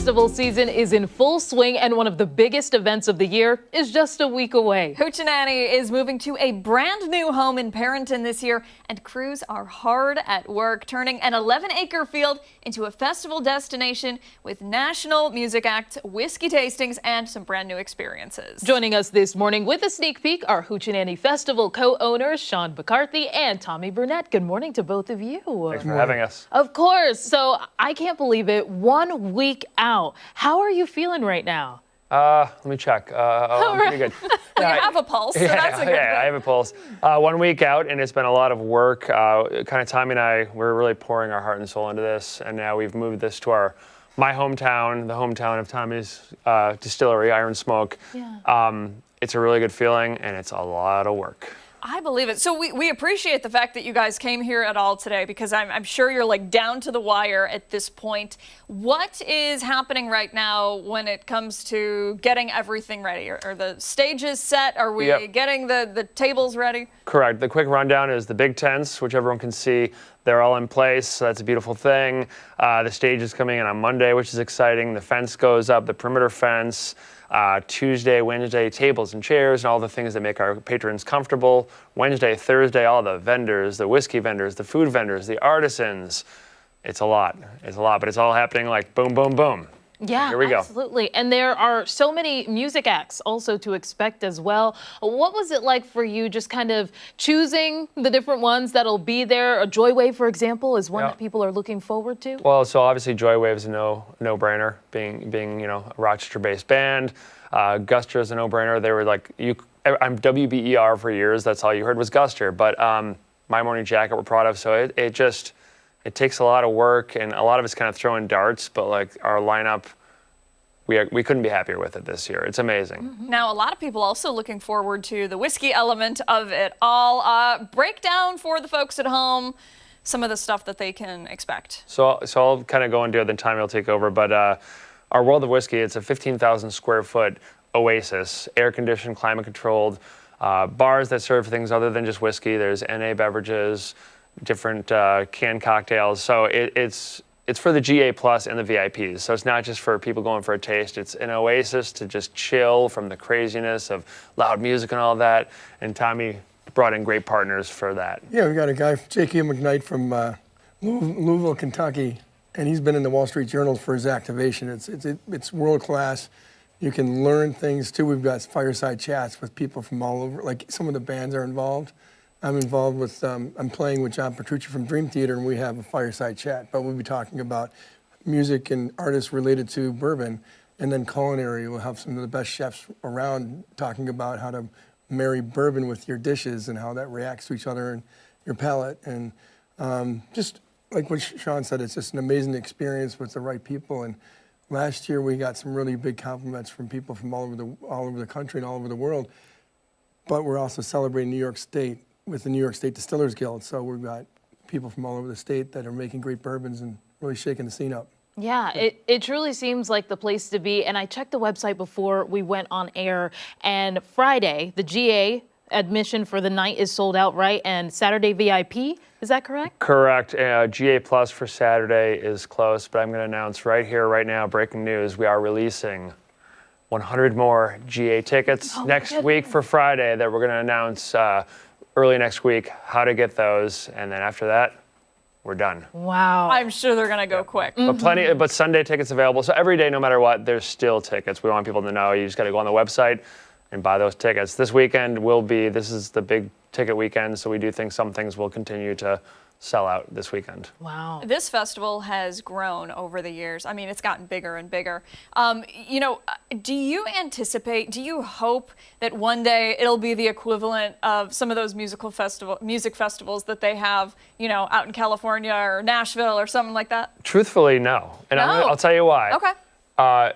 B: Festival season is in full swing, and one of the biggest events of the year is just a week away.
A: Hoochenanny is moving to a brand new home in Parenton this year, and crews are hard at work turning an 11-acre field into a festival destination with national music acts, whiskey tastings, and some brand new experiences.
B: Joining us this morning with a sneak peek are Hoochenanny Festival co-owners Sean McCarthy and Tommy Burnett. Good morning to both of you.
L: Thanks for having us.
B: Of course. So I can't believe it. 1 week out. How are you feeling right now?
L: Let me check. I'm pretty good.
A: Well, you have a pulse, so that's a good thing.
L: I have a pulse. 1 week out, and it's been a lot of work. Kind of Tommy and I, we're really pouring our heart and soul into this, and now we've moved this to my hometown, the hometown of Tommy's distillery, Iron Smoke.
B: Yeah.
L: It's a really good feeling, and it's a lot of work.
A: I believe it. So we appreciate the fact that you guys came here at all today, because I'm sure you're like down to the wire at this point. What is happening right now when it comes to getting everything ready? Are the stages set? Are we getting the tables ready?
L: Correct. The quick rundown is the big tents, which everyone can see. They're all in place, so that's a beautiful thing. The stage is coming in on Monday, which is exciting. The fence goes up, the perimeter fence. Tuesday, Wednesday, tables and chairs and all the things that make our patrons comfortable. Wednesday, Thursday, all the vendors, the whiskey vendors, the food vendors, the artisans. It's a lot. It's a lot, but it's all happening like boom, boom, boom.
B: Yeah,
L: here we go.
B: Absolutely. And there are so many music acts also to expect as well. What was it like for you just kind of choosing the different ones that'll be there? A Joywave, for example, is one that people are looking forward to?
L: Well, so obviously Joywave's a no-brainer, being a Rochester-based band. Guster is a no-brainer. They were like, I'm WBER for years. That's all you heard was Guster. But My Morning Jacket we're proud of. So it takes a lot of work, and a lot of it's kind of throwing darts, but like our lineup, we couldn't be happier with it this year. It's amazing.
A: Mm-hmm. Now, a lot of people also looking forward to the whiskey element of it all. Break down for the folks at home some of the stuff that they can expect.
L: So I'll kind of go into it, then Tommy will take over. But our World of Whiskey, it's a 15,000 square foot oasis, air-conditioned, climate-controlled, bars that serve things other than just whiskey. There's NA beverages, different canned cocktails. So it's for the GA plus and the VIPs. So it's not just for people going for a taste. It's an oasis to just chill from the craziness of loud music and all that. And Tommy brought in great partners for that.
N: Yeah, we got a guy, J.K. McKnight from Louisville, Kentucky, and he's been in the Wall Street Journal for his activation. It's world class. You can learn things too. We've got fireside chats with people from all over. Like some of the bands are involved. I'm involved with, I'm playing with John Petrucci from Dream Theater, and we have a fireside chat. But we'll be talking about music and artists related to bourbon, and then culinary. We'll have some of the best chefs around talking about how to marry bourbon with your dishes and how that reacts to each other and your palate. And just like what Sean said, it's just an amazing experience with the right people. And last year we got some really big compliments from people from all over the country and all over the world. But we're also celebrating New York State with the New York State Distillers Guild. So we've got people from all over the state that are making great bourbons and really shaking the scene up.
B: Yeah, it truly seems like the place to be. And I checked the website before we went on air, and Friday, the GA admission for the night is sold out, right? And Saturday VIP, is that correct?
L: Correct. GA Plus for Saturday is close, but I'm going to announce right here, right now, breaking news, we are releasing 100 more GA tickets next week for Friday that we're going to announce early next week how to get those, and then after that, we're done.
B: Wow.
A: I'm sure they're going to go quick.
L: But Sunday tickets available. So every day, no matter what, there's still tickets. We want people to know. You just got to go on the website and buy those tickets. This weekend this is the big ticket weekend, so we do think some things will continue to sell out this weekend.
B: Wow.
A: This festival has grown over the years. I mean, it's gotten bigger and bigger. Do you hope that one day it'll be the equivalent of some of those music festivals that they have, out in California or Nashville or something like that?
L: Truthfully, no. And
A: No.
L: I'll tell you why.
A: Okay.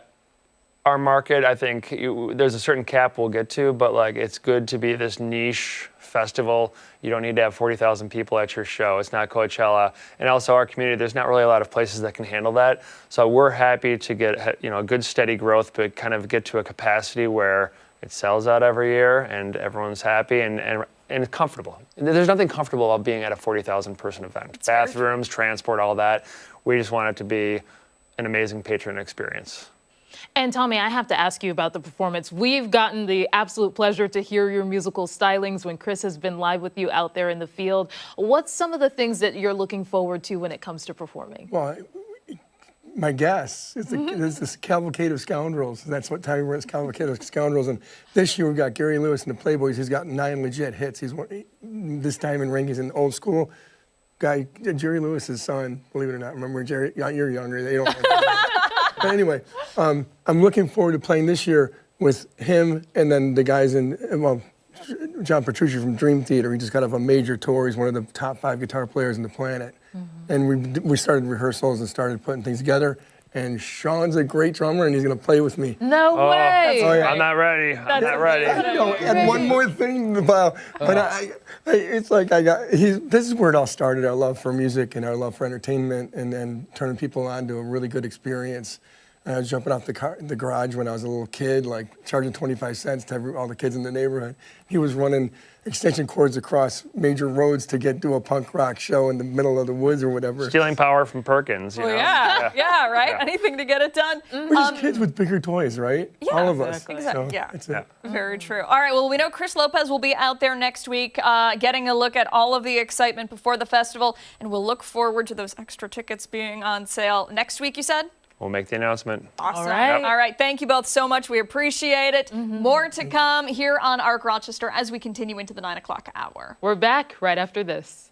L: Our market, I think, there's a certain cap we'll get to, but it's good to be this niche festival. You don't need to have 40,000 people at your show. It's not Coachella. And also our community, there's not really a lot of places that can handle that. So we're happy to get a good steady growth, but kind of get to a capacity where it sells out every year and everyone's happy and comfortable. There's nothing comfortable about being at a 40,000 person event. Bathrooms, transport, all that. We just want it to be an amazing patron experience.
B: And Tommy, I have to ask you about the performance. We've gotten the absolute pleasure to hear your musical stylings when Chris has been live with you out there in the field. What's some of the things that you're looking forward to when it comes to performing?
N: Well, my guess is there's this Cavalcade of Scoundrels. That's what Tommy wears, Cavalcade of Scoundrels. And this year we've got Gary Lewis and the Playboys. He's got 9 legit hits. This time in ring, he's an old school guy, Jerry Lewis's son, believe it or not. Remember, Jerry, you're younger. They don't know. But anyway, I'm looking forward to playing this year with him and then the guys John Petrucci from Dream Theater. He just got off a major tour. He's one of the top 5 guitar players on the planet. And we started rehearsals and started putting things together. And Sean's a great drummer, and he's going to play with me.
B: No way!
N: Oh, yeah.
L: I'm not ready. I'm not ready.
N: And one more thing about, it's like this is where it all started, our love for music and our love for entertainment and turning people on to a really good experience. And I was jumping off the garage when I was a little kid, like charging 25 cents to all the kids in the neighborhood. He was running extension cords across major roads to get to a punk rock show in the middle of the woods or whatever.
L: Stealing power from Perkins, you know?
A: Yeah, right? Anything to get it done.
N: We're just kids with bigger toys, right?
A: Yeah,
N: all of us.
A: Exactly.
N: So
A: Very true. All right, well, we know Chris Lopez will be out there next week getting a look at all of the excitement before the festival, and we'll look forward to those extra tickets being on sale next week, you said?
L: We'll make the announcement.
A: Awesome.
B: All right.
A: All right. Thank you both so much. We appreciate it. More to come here on ARC Rochester as we continue into the 9 o'clock hour.
B: We're back right after this.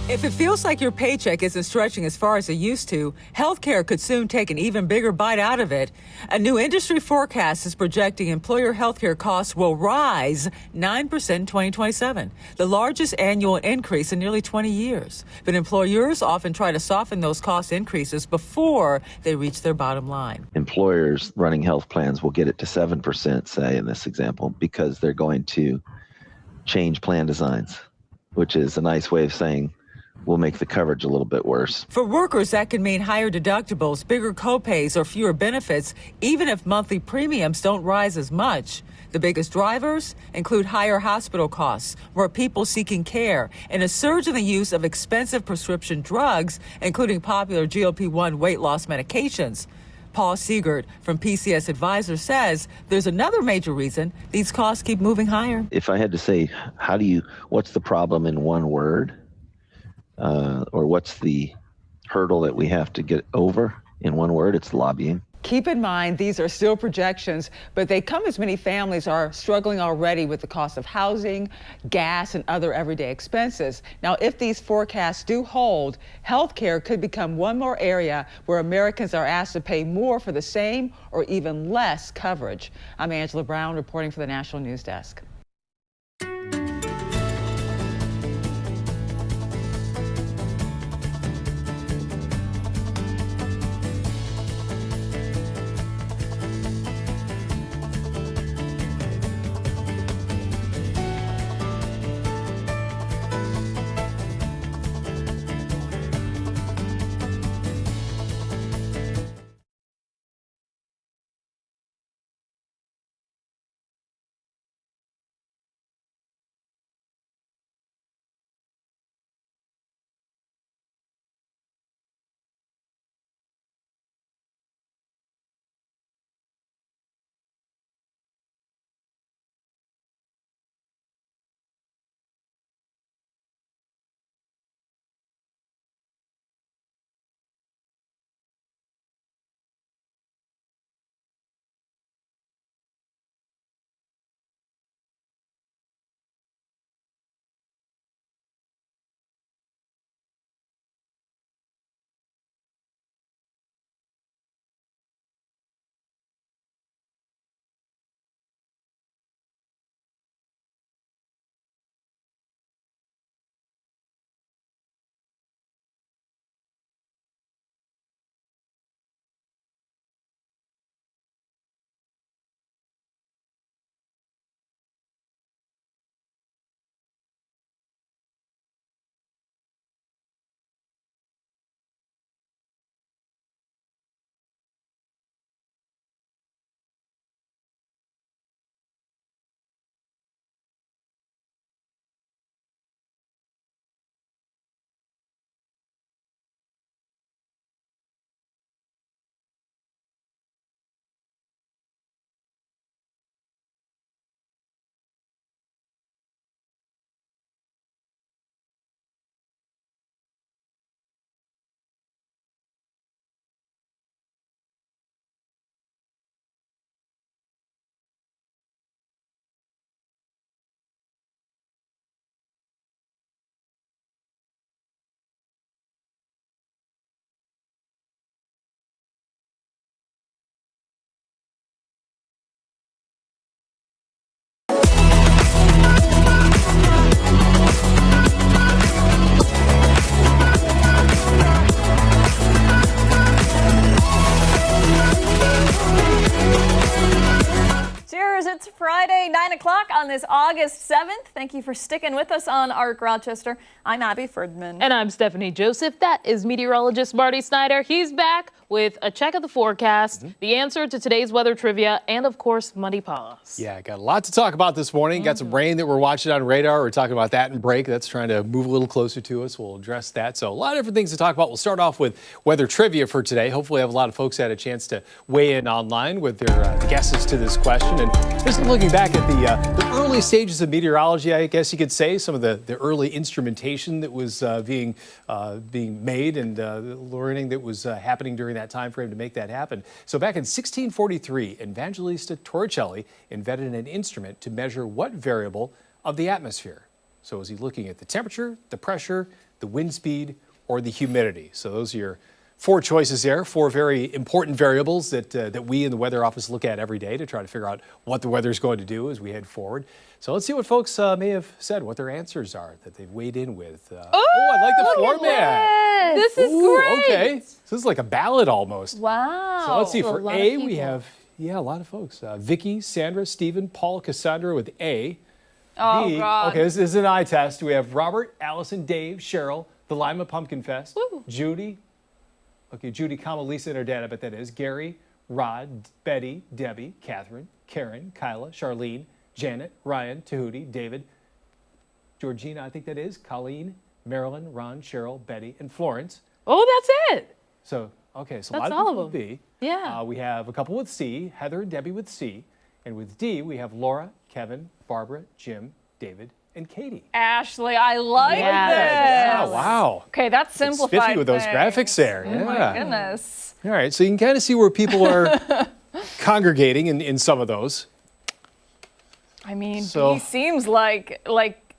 O: If it feels like your paycheck isn't stretching as far as it used to, healthcare could soon take an even bigger bite out of it. A new industry forecast is projecting employer healthcare costs will rise 9% in 2027, the largest annual increase in nearly 20 years. But employers often try to soften those cost increases before they reach their bottom line.
P: Employers running health plans will get it to 7%, say, in this example, because they're going to change plan designs, which is a nice way of saying we'll make the coverage a little bit worse.
O: For workers, that can mean higher deductibles, bigger copays, or fewer benefits, even if monthly premiums don't rise as much. The biggest drivers include higher hospital costs, more people seeking care, and a surge in the use of expensive prescription drugs, including popular GLP-1 weight loss medications. Paul Siegert from PCS Advisors says there's another major reason these costs keep moving higher.
P: If I had to say, what's the problem in one word? Or what's the hurdle that we have to get over in one word? It's lobbying.
O: Keep in mind, these are still projections, but they come as many families are struggling already with the cost of housing, gas, and other everyday expenses. Now, if these forecasts do hold, healthcare could become one more area where Americans are asked to pay more for the same or even less coverage. I'm Angela Brown reporting for the National News Desk.
A: Cheers, it's Friday, 9 o'clock on this August 7th. Thank you for sticking with us on ARC Rochester. I'm Abby Ferdman.
B: And I'm Stephanie Joseph. That is meteorologist Marty Snyder. He's back with a check of the forecast, the answer to today's weather trivia, and of course, Muddy Paws.
D: Yeah, got a lot to talk about this morning. Got some rain that we're watching on radar. We're talking about that in break. That's trying to move a little closer to us. We'll address that. So a lot of different things to talk about. We'll start off with weather trivia for today. Hopefully have a lot of folks had a chance to weigh in online with their guesses to this question. And just looking back at the early stages of meteorology, I guess you could say, some of the early instrumentation that was being made and learning that was happening during that time frame to make that happen. So back in 1643, Evangelista Torricelli invented an instrument to measure what variable of the atmosphere. So is he looking at the temperature, the pressure, the wind speed, or the humidity? So those are your four choices there, four very important variables that we in the weather office look at every day to try to figure out what the weather is going to do as we head forward. So let's see what folks may have said, what their answers are that they've weighed in with. I like the format.
B: This is great.
D: Okay. So this is like a ballad almost.
A: Wow.
D: So let's see, for A, we have, a lot of folks. Vicky, Sandra, Stephen, Paul, Cassandra with A.
A: Oh,
D: B,
A: God.
D: okay, this is an eye test. We have Robert, Allison, Dave, Cheryl, the Lima Pumpkin Fest, Judy, Judy, Lisa and her dad, I bet that is, Gary, Rod, Betty, Debbie, Catherine, Karen, Kyla, Charlene, Janet, Ryan, Tahuti, David, Georgina, I think that is, Colleen, Marilyn, Ron, Cheryl, Betty, and Florence.
B: Oh, that's it.
D: So, okay, so
B: That's
D: a lot
B: all
D: of people
B: of them.
D: with B.
B: Yeah.
D: We have a couple with C, Heather and Debbie with C. And with D, we have Laura, Kevin, Barbara, Jim, David, and Katie.
A: Ashley, I like this.
D: Yeah, wow.
A: Okay, that's
D: It's
A: simplified.
D: spiffy with those
A: things.
D: graphics there.
A: Oh
D: Yeah.
A: my goodness.
D: All right, so you can kind of see where people are congregating in some of those.
A: I mean,
D: So-
A: B seems like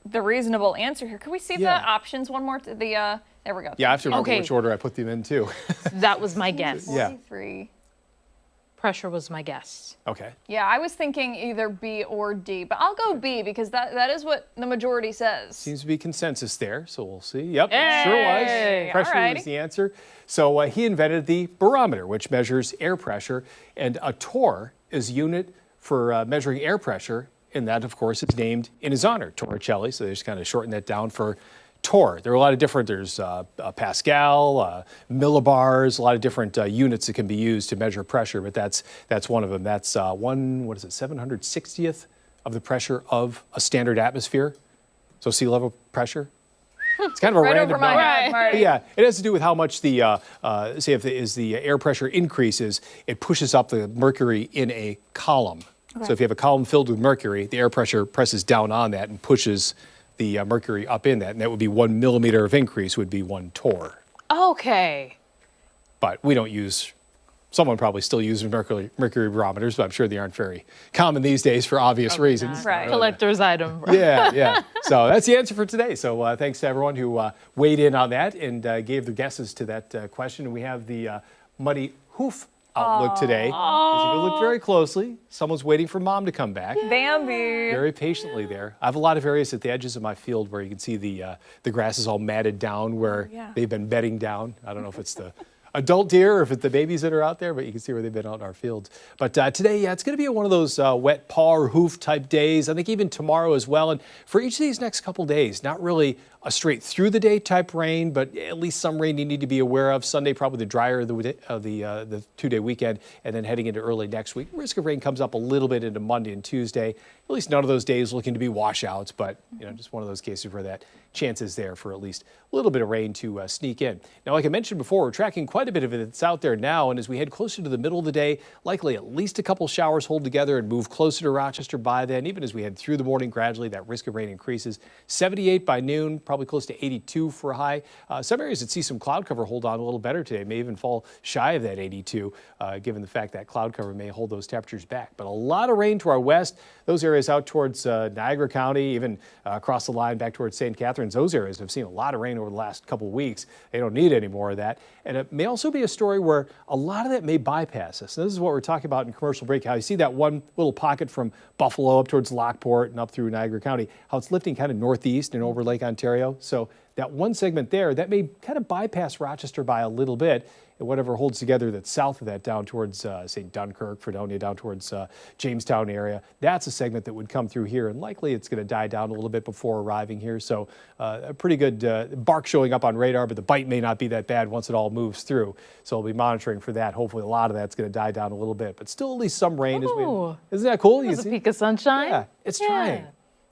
A: the reasonable answer here. Could we see
D: Yeah.
A: the options one more? There we go.
D: Yeah, I have to remember
B: Okay.
D: which order I put them in too.
B: That was my guess.
D: Yeah.
A: 43.
B: Pressure was my guess.
D: Okay.
A: Yeah, I was thinking either B or D, but I'll go B because that is what the majority says.
D: Seems to be consensus there, so we'll see. Yep,
A: Hey,
D: sure was. Pressure
A: alrighty.
D: was the answer. So he invented the barometer, which measures air pressure, and a torr is a unit for measuring air pressure, and that, of course, is named in his honor, Torricelli. So they just kind of shortened that down for torr. There are a lot of different, there's Pascal, millibars, a lot of different units that can be used to measure pressure, but that's one of them. That's 760th of the pressure of a standard atmosphere. So sea level pressure. It's kind of a
A: Right
D: random
A: over my
D: number.
A: head, Marty.
D: But yeah, it has to do with how much the, say if the air pressure increases, it pushes up the mercury in a column. So if you have a column filled with mercury, the air pressure presses down on that and pushes the mercury up in that, and that would be 1 millimeter of increase would be 1 torr.
B: Okay.
D: But we don't use, someone probably still uses mercury barometers, but I'm sure they aren't very common these days for obvious reasons.
A: Right.
B: Collector's item.
D: Yeah, yeah. So that's the answer for today. So thanks to everyone who weighed in on that and gave their guesses to that question. And we have the muddy hoof outlook today. As if you look very closely, someone's waiting for mom to come back.
A: Bambi.
D: Very patiently there. I have a lot of areas at the edges of my field where you can see the grass is all matted down where they've been bedding down. I don't know if it's the adult deer or if it's the babies that are out there, but you can see where they've been out in our fields. But today, yeah, it's going to be one of those wet paw or hoof type days. I think even tomorrow as well. And for each of these next couple days, not really a straight through the day type rain, but at least some rain you need to be aware of. Sunday, probably the drier of the 2-day weekend, and then heading into early next week. Risk of rain comes up a little bit into Monday and Tuesday. At least none of those days looking to be washouts, but just one of those cases where that chance is there for at least a little bit of rain to sneak in. Now, like I mentioned before, we're tracking quite a bit of it that's out there now, and as we head closer to the middle of the day, likely at least a couple showers hold together and move closer to Rochester by then. Even as we head through the morning, gradually that risk of rain increases. 78 by noon, probably close to 82 for a high. Some areas that see some cloud cover hold on a little better today, may even fall shy of that 82, given the fact that cloud cover may hold those temperatures back. But a lot of rain to our west. Those areas out towards Niagara County, even across the line back towards St. Catharines, those areas have seen a lot of rain over the last couple of weeks. They don't need any more of that. And it may also be a story where a lot of that may bypass us. And this is what we're talking about in commercial break, how you see that one little pocket from Buffalo up towards Lockport and up through Niagara County, how it's lifting kind of northeast and over Lake Ontario. So that one segment there, that may kind of bypass Rochester by a little bit. And whatever holds together that's south of that down towards, say, Dunkirk, Fredonia, down towards Jamestown area, that's a segment that would come through here. And likely it's going to die down a little bit before arriving here. So a pretty good bark showing up on radar, but the bite may not be that bad once it all moves through. So we'll be monitoring for that. Hopefully a lot of that's going to die down a little bit, but still at least some rain. Isn't that cool?
B: There's a peak of sunshine.
D: Yeah, it's trying.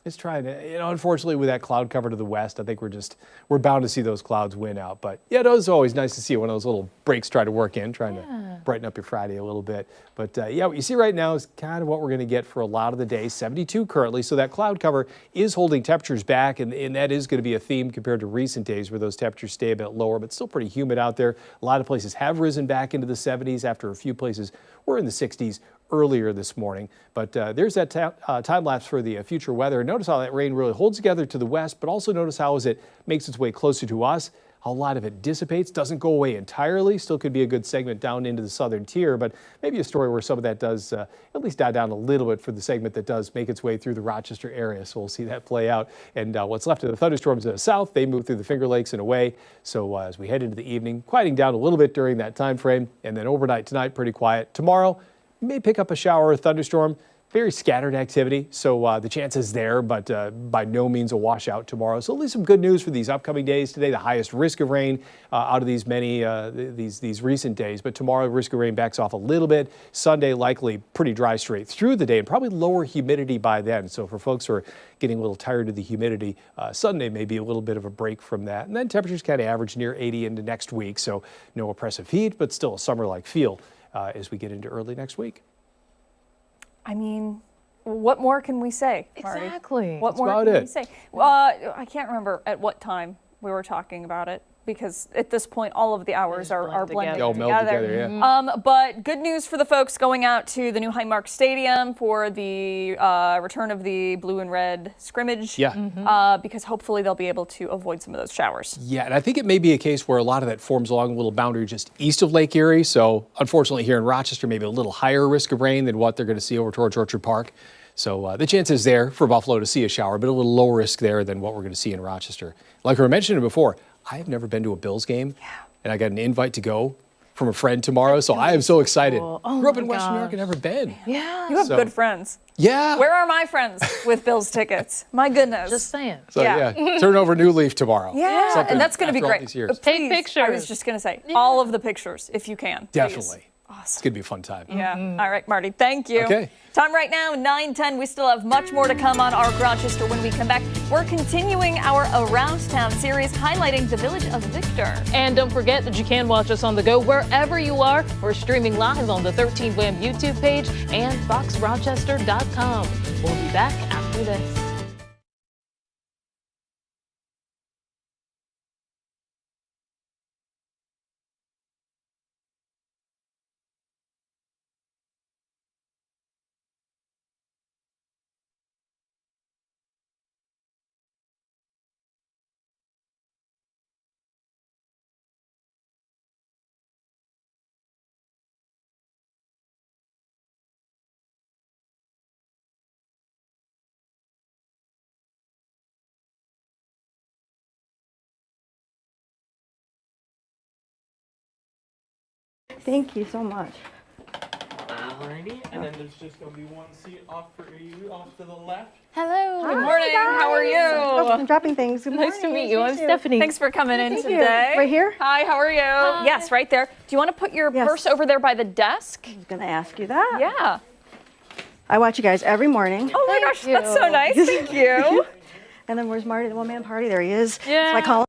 D: It's trying to, unfortunately with that cloud cover to the west, I think we're bound to see those clouds win out. But yeah, it is always nice to see one of those little breaks try to work in, trying to brighten up your Friday a little bit. But yeah, what you see right now is kind of what we're going to get for a lot of the day, 72 currently. So that cloud cover is holding temperatures back, and that is going to be a theme compared to recent days where those temperatures stay a bit lower, but still pretty humid out there. A lot of places have risen back into the 70s after a few places were in the 60s earlier this morning. But there's that time lapse for the future weather. Notice how that rain really holds together to the west, but also notice how as it makes its way closer to us, how a lot of it dissipates, doesn't go away entirely. Still could be a good segment down into the southern tier, but maybe a story where some of that does at least die down a little bit for the segment that does make its way through the Rochester area. So we'll see that play out. And what's left of the thunderstorms in the south, they move through the Finger Lakes and away. So as we head into the evening, quieting down a little bit during that time frame, and then overnight tonight, pretty quiet. Tomorrow, may pick up a shower or thunderstorm. Very scattered activity, so the chance is there, but by no means a washout tomorrow. So at least some good news for these upcoming days. Today, the highest risk of rain out of these many these recent days. But tomorrow, risk of rain backs off a little bit. Sunday, likely pretty dry straight through the day, and probably lower humidity by then. So for folks who are getting a little tired of the humidity, Sunday may be a little bit of a break from that. And then temperatures kind of average near 80 into next week. So no oppressive heat, but still a summer-like feel as we get into early next week.
A: I mean, what more can we say, Marty?
B: Exactly.
A: What more
D: about
A: can we
D: it.
A: say? I can't remember at what time we were talking about it, because at this point, all of the hours are blending
D: They all meld together, yeah.
A: But good news for the folks going out to the new Highmark Stadium for the return of the blue and red scrimmage.
D: Yeah.
A: Because hopefully they'll be able to avoid some of those showers.
D: Yeah, and I think it may be a case where a lot of that forms along a little boundary just east of Lake Erie. So unfortunately here in Rochester, maybe a little higher risk of rain than what they're going to see over towards Orchard Park. So the chance is there for Buffalo to see a shower, but a little lower risk there than what we're going to see in Rochester. Like we mentioned before, I have never been to a Bills game, and I got an invite to go from a friend tomorrow, so I am so excited.
B: Oh
D: Grew up in Western New York and never been.
B: Yeah.
A: You have good friends.
D: Yeah.
A: Where are my friends with Bills tickets? My goodness.
B: Just saying.
D: So yeah, turn over a new leaf tomorrow.
A: Yeah,
D: Something
A: and that's going to be
D: after all
A: great.
D: these years.
B: Take
A: Please,
B: pictures.
A: I was just going to say, all of the pictures, if you can.
D: Definitely.
A: Please.
D: It's going to be a fun time.
A: Yeah. All right, Marty, thank you.
D: Okay.
A: Time right now, 9:10. We still have much more to come on Arc Rochester when we come back. We're continuing our Around Town series highlighting the village of Victor.
B: And don't forget that you can watch us on the go wherever you are. We're streaming live on the 13 WHAM YouTube page and foxrochester.com. We'll be back after this.
Q: Thank you so much.
M: Alrighty, and then there's just going to be one seat off for you off to the left.
A: Hello. Good
Q: Hi,
A: morning.
Q: guys.
A: How are you?
Q: Oh, I'm dropping things. Good
B: Nice to
Q: morning.
B: meet you. I'm Stephanie.
A: Thanks for coming in
Q: Thank you.
A: today.
Q: Right here?
A: Hi, how are you? Yes, right there. Do you want to put your purse over there by the desk?
Q: I was going to ask you that.
A: Yeah.
Q: I watch you guys every morning.
A: Oh my gosh, that's so nice. Thank you.
Q: And then where's Marty, the one-man party? There he is.
A: Yeah.
Q: So I call him.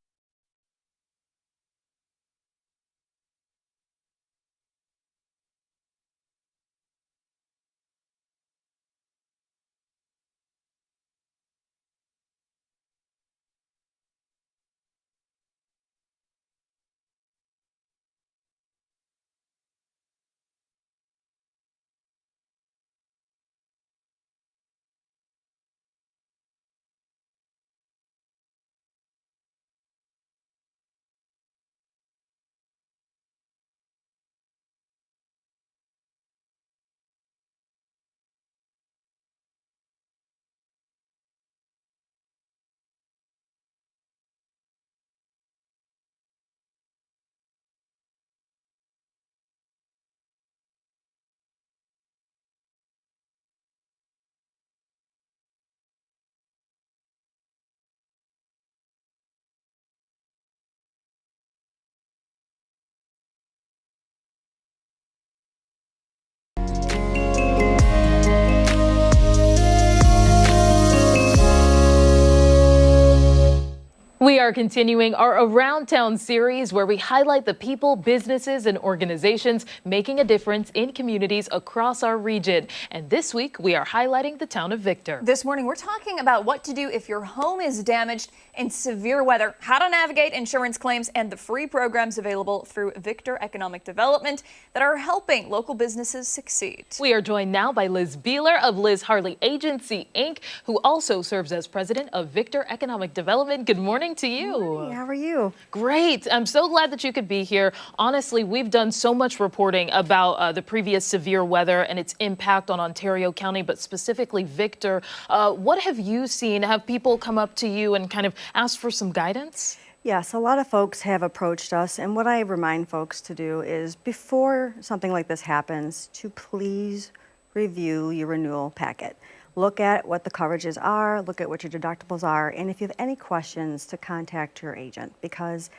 B: We are continuing our Around Town series where we highlight the people, businesses, and organizations making a difference in communities across our region. And this week, we are highlighting the town of Victor.
A: This morning, we're talking about what to do if your home is damaged in severe weather, how to navigate insurance claims, and the free programs available through Victor Economic Development that are helping local businesses succeed.
B: We are joined now by Liz Beeler of Liz Harley Agency, Inc., who also serves as president of Victor Economic Development. Good morning to you.
Q: Morning. How are you?
B: Great. I'm so glad that you could be here. Honestly, we've done so much reporting about the previous severe weather and its impact on Ontario County, but specifically Victor. What have you seen? Have people come up to you and kind of ask for some guidance?
Q: Yes, a lot of folks have approached us, and what I remind folks to do is before something like this happens, to please review your renewal packet. Look at what the coverages are, look at what your deductibles are, and if you have any questions, to contact your agent, because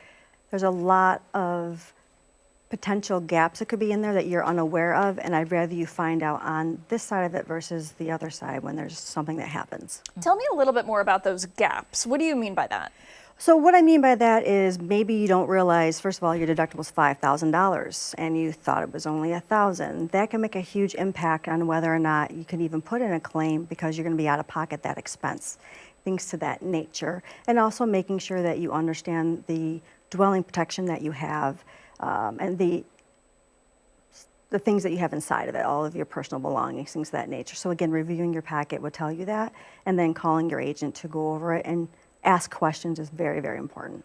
Q: there's a lot of potential gaps that could be in there that you're unaware of, and I'd rather you find out on this side of it versus the other side when there's something that happens.
A: Tell me a little bit more about those gaps. What do you mean by that?
Q: So what I mean by that is maybe you don't realize, first of all, your deductible is $5,000 and you thought it was only $1,000. That can make a huge impact on whether or not you can even put in a claim because you're going to be out of pocket that expense, things to that nature. And also making sure that you understand the dwelling protection that you have and the things that you have inside of it, all of your personal belongings, things of that nature. So again, reviewing your packet would tell you that, and then calling your agent to go over it and ask questions is very, very important.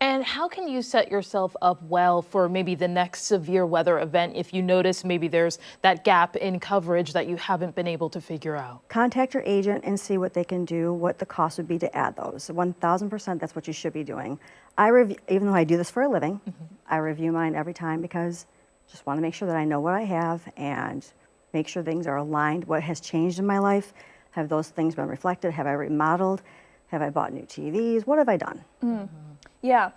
B: And how can you set yourself up well for maybe the next severe weather event if you notice maybe there's that gap in coverage that you haven't been able to figure out?
Q: Contact your agent and see what they can do, what the cost would be to add those. 1,000%, that's what you should be doing. Even though I do this for a living, I review mine every time because I just want to make sure that I know what I have and make sure things are aligned. What has changed in my life? Have those things been reflected? Have I remodeled? Have I bought new TVs? What have I done?
A: Yeah.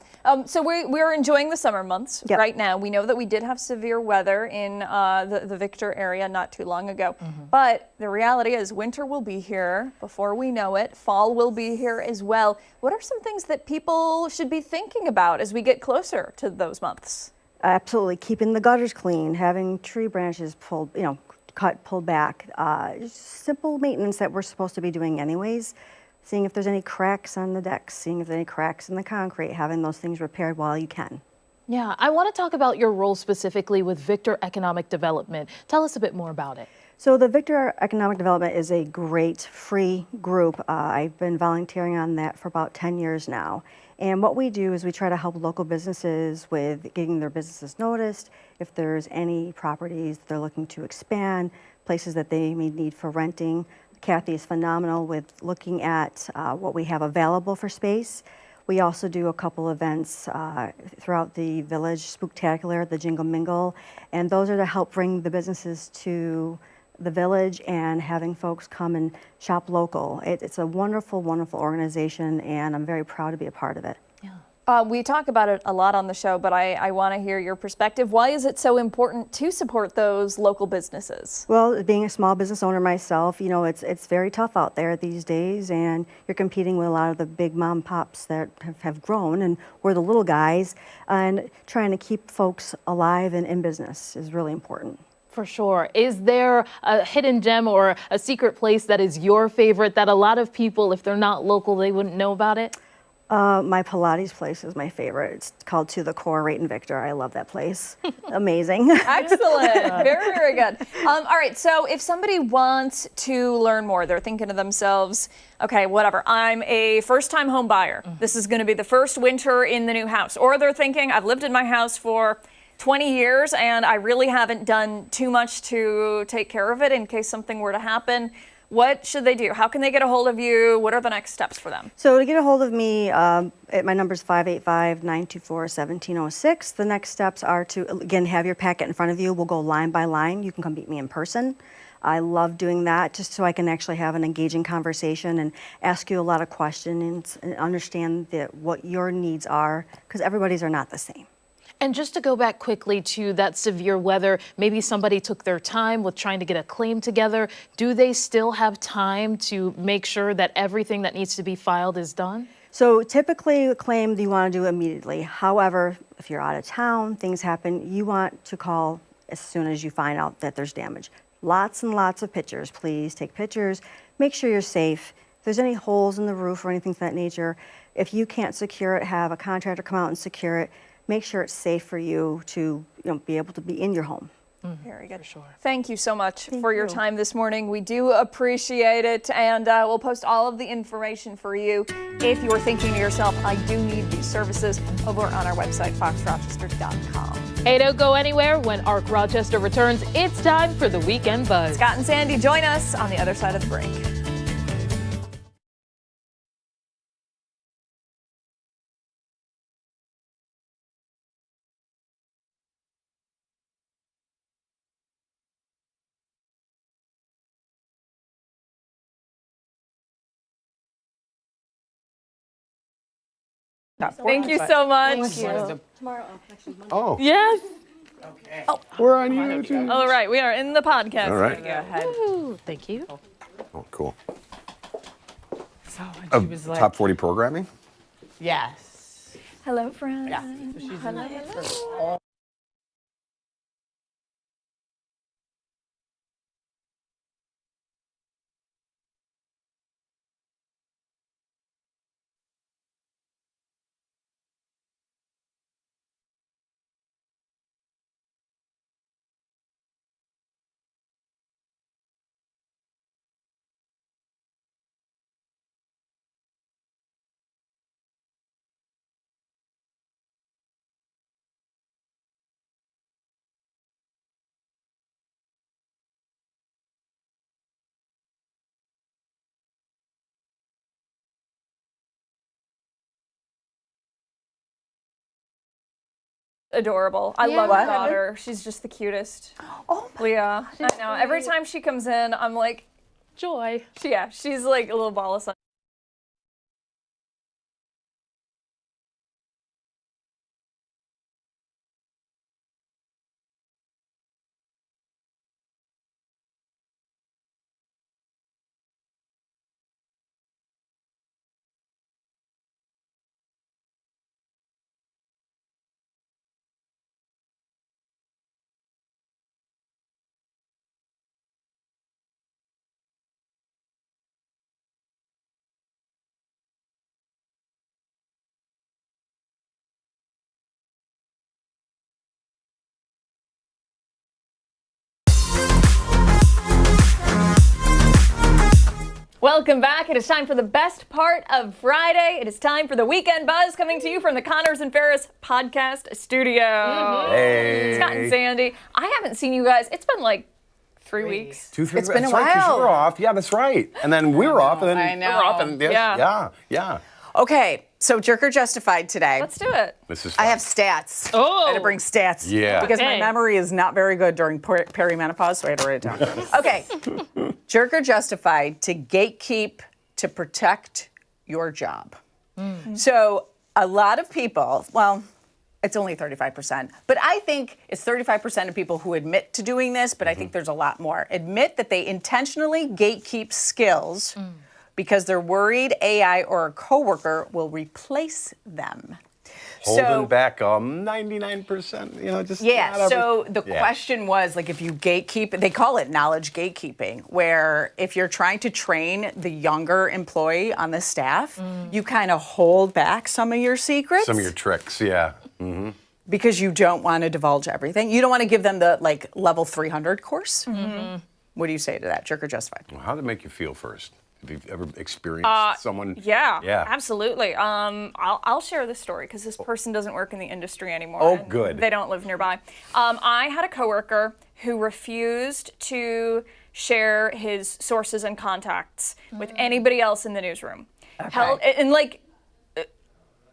A: So we're enjoying the summer months right now. We know that we did have severe weather in the Victor area not too long ago. But the reality is winter will be here before we know it. Fall will be here as well. What are some things that people should be thinking about as we get closer to those months?
Q: Absolutely. Keeping the gutters clean, having tree branches pulled, pulled back. Just simple maintenance that we're supposed to be doing anyways. Seeing if there's any cracks on the decks, seeing if there's any cracks in the concrete, having those things repaired while you can.
B: Yeah, I want to talk about your role specifically with Victor Economic Development. Tell us a bit more about it.
Q: So the Victor Economic Development is a great free group. I've been volunteering on that for about 10 years now. And what we do is we try to help local businesses with getting their businesses noticed, if there's any properties that they're looking to expand, places that they may need for renting. Kathy is phenomenal with looking at what we have available for space. We also do a couple events throughout the village, Spooktacular, the Jingle Mingle, and those are to help bring the businesses to the village and having folks come and shop local. It's a wonderful, wonderful organization, and I'm very proud to be a part of it.
A: We talk about it a lot on the show, but I want to hear your perspective. Why is it so important to support those local businesses?
Q: Well, being a small business owner myself, it's very tough out there these days, and you're competing with a lot of the big mom pops that have grown, and we're the little guys, and trying to keep folks alive and in business is really important.
B: For sure. Is there a hidden gem or a secret place that is your favorite that a lot of people, if they're not local, they wouldn't know about it?
Q: My Pilates place is my favorite. It's called To the Core right in Victor. I love that place. Amazing.
A: Excellent. Very, very good. All right. So if somebody wants to learn more, they're thinking to themselves, okay, whatever, I'm a first-time home buyer. This is going to be the first winter in the new house. Or they're thinking, I've lived in my house for 20 years and I really haven't done too much to take care of it in case something were to happen. What should they do? How can they get a hold of you? What are the next steps for them?
Q: So to get a hold of me, my number is 585-924-1706. The next steps are to, again, have your packet in front of you. We'll go line by line. You can come meet me in person. I love doing that just so I can actually have an engaging conversation and ask you a lot of questions and understand what your needs are, because everybody's are not the same.
B: And just to go back quickly to that severe weather, maybe somebody took their time with trying to get a claim together. Do they still have time to make sure that everything that needs to be filed is done?
Q: So typically a claim you want to do immediately. However, if you're out of town, things happen, you want to call as soon as you find out that there's damage. Lots and lots of pictures. Please take pictures. Make sure you're safe. If there's any holes in the roof or anything of that nature, if you can't secure it, have a contractor come out and secure it. Make sure it's safe for you to be able to be in your home.
A: Very good. For sure. Thank you so much for your time this morning. We do appreciate it, and we'll post all of the information for you if you're thinking to yourself, I do need these services, over on our website, foxrochester.com.
B: Hey, don't go anywhere. When Arc Rochester returns, it's time for the Weekend Buzz.
A: Scott and Sandy, join us on the other side of the break. Thank you so much.
Q: Thank you. Tomorrow, actually Monday.
R: Oh.
A: Yes.
R: Okay. Oh, we're on YouTube.
A: All right, we are in the podcast.
R: All right.
A: Go ahead.
B: Ooh, thank you.
R: Oh, cool.
M: So
R: Top 40 programming?
K: Yes.
A: Hello, friends.
K: Yeah. So she's
A: Hello,
K: in it
A: hello.
K: for all.
A: Adorable. I love her daughter. She's just the cutest.
K: Oh my
A: Leah. I know. Every time she comes in, I'm like,
B: joy.
A: Yeah, she's like a little ball of sun. Welcome back. It is time for the best part of Friday. It is time for the Weekend Buzz coming to you from the Connors and Ferris podcast studio.
S: Hey.
A: Scott and Sandy. I haven't seen you guys. It's been like 3 weeks.
S: 2, 3
A: It's
S: weeks.
A: been a
S: That's right, 'cause
A: while.
S: you were off. Yeah, that's right. And then we were off, and then
T: I
S: we were off,
T: know.
S: and
T: Yeah. Okay, so Jerker Justified today.
A: Let's do it.
S: This is
T: I have stats.
A: Oh.
T: I had to bring stats.
S: Yeah.
T: Because my
A: Okay.
T: memory is not very good during perimenopause, so I had to write it down. Okay. Jerker Justified to gatekeep to protect your job. So a lot of people, well, it's only 35%, but I think it's 35% of people who admit to doing this, but I think there's a lot more. Admit that they intentionally gatekeep skills because they're worried AI or a coworker will replace them.
S: holding back 99%. You know, just
T: Yeah,
S: not every-
T: so the
S: Yeah.
T: question was, like, if you gatekeep, they call it knowledge gatekeeping, where if you're trying to train the younger employee on the staff, you kind of hold back some of your secrets.
S: Some of your tricks, yeah. Mm-hmm.
T: Because you don't want to divulge everything. You don't want to give them the, like, level 300 course. What do you say to that, Jerk or Justified?
S: Well, how did it make you feel first? Have you ever experienced someone?
A: Yeah,
S: Yeah.
A: absolutely. I'll share this story because this person doesn't work in the industry anymore.
S: Oh,
A: and
S: good.
A: They don't live nearby. I had a coworker who refused to share his sources and contacts with anybody else in the newsroom.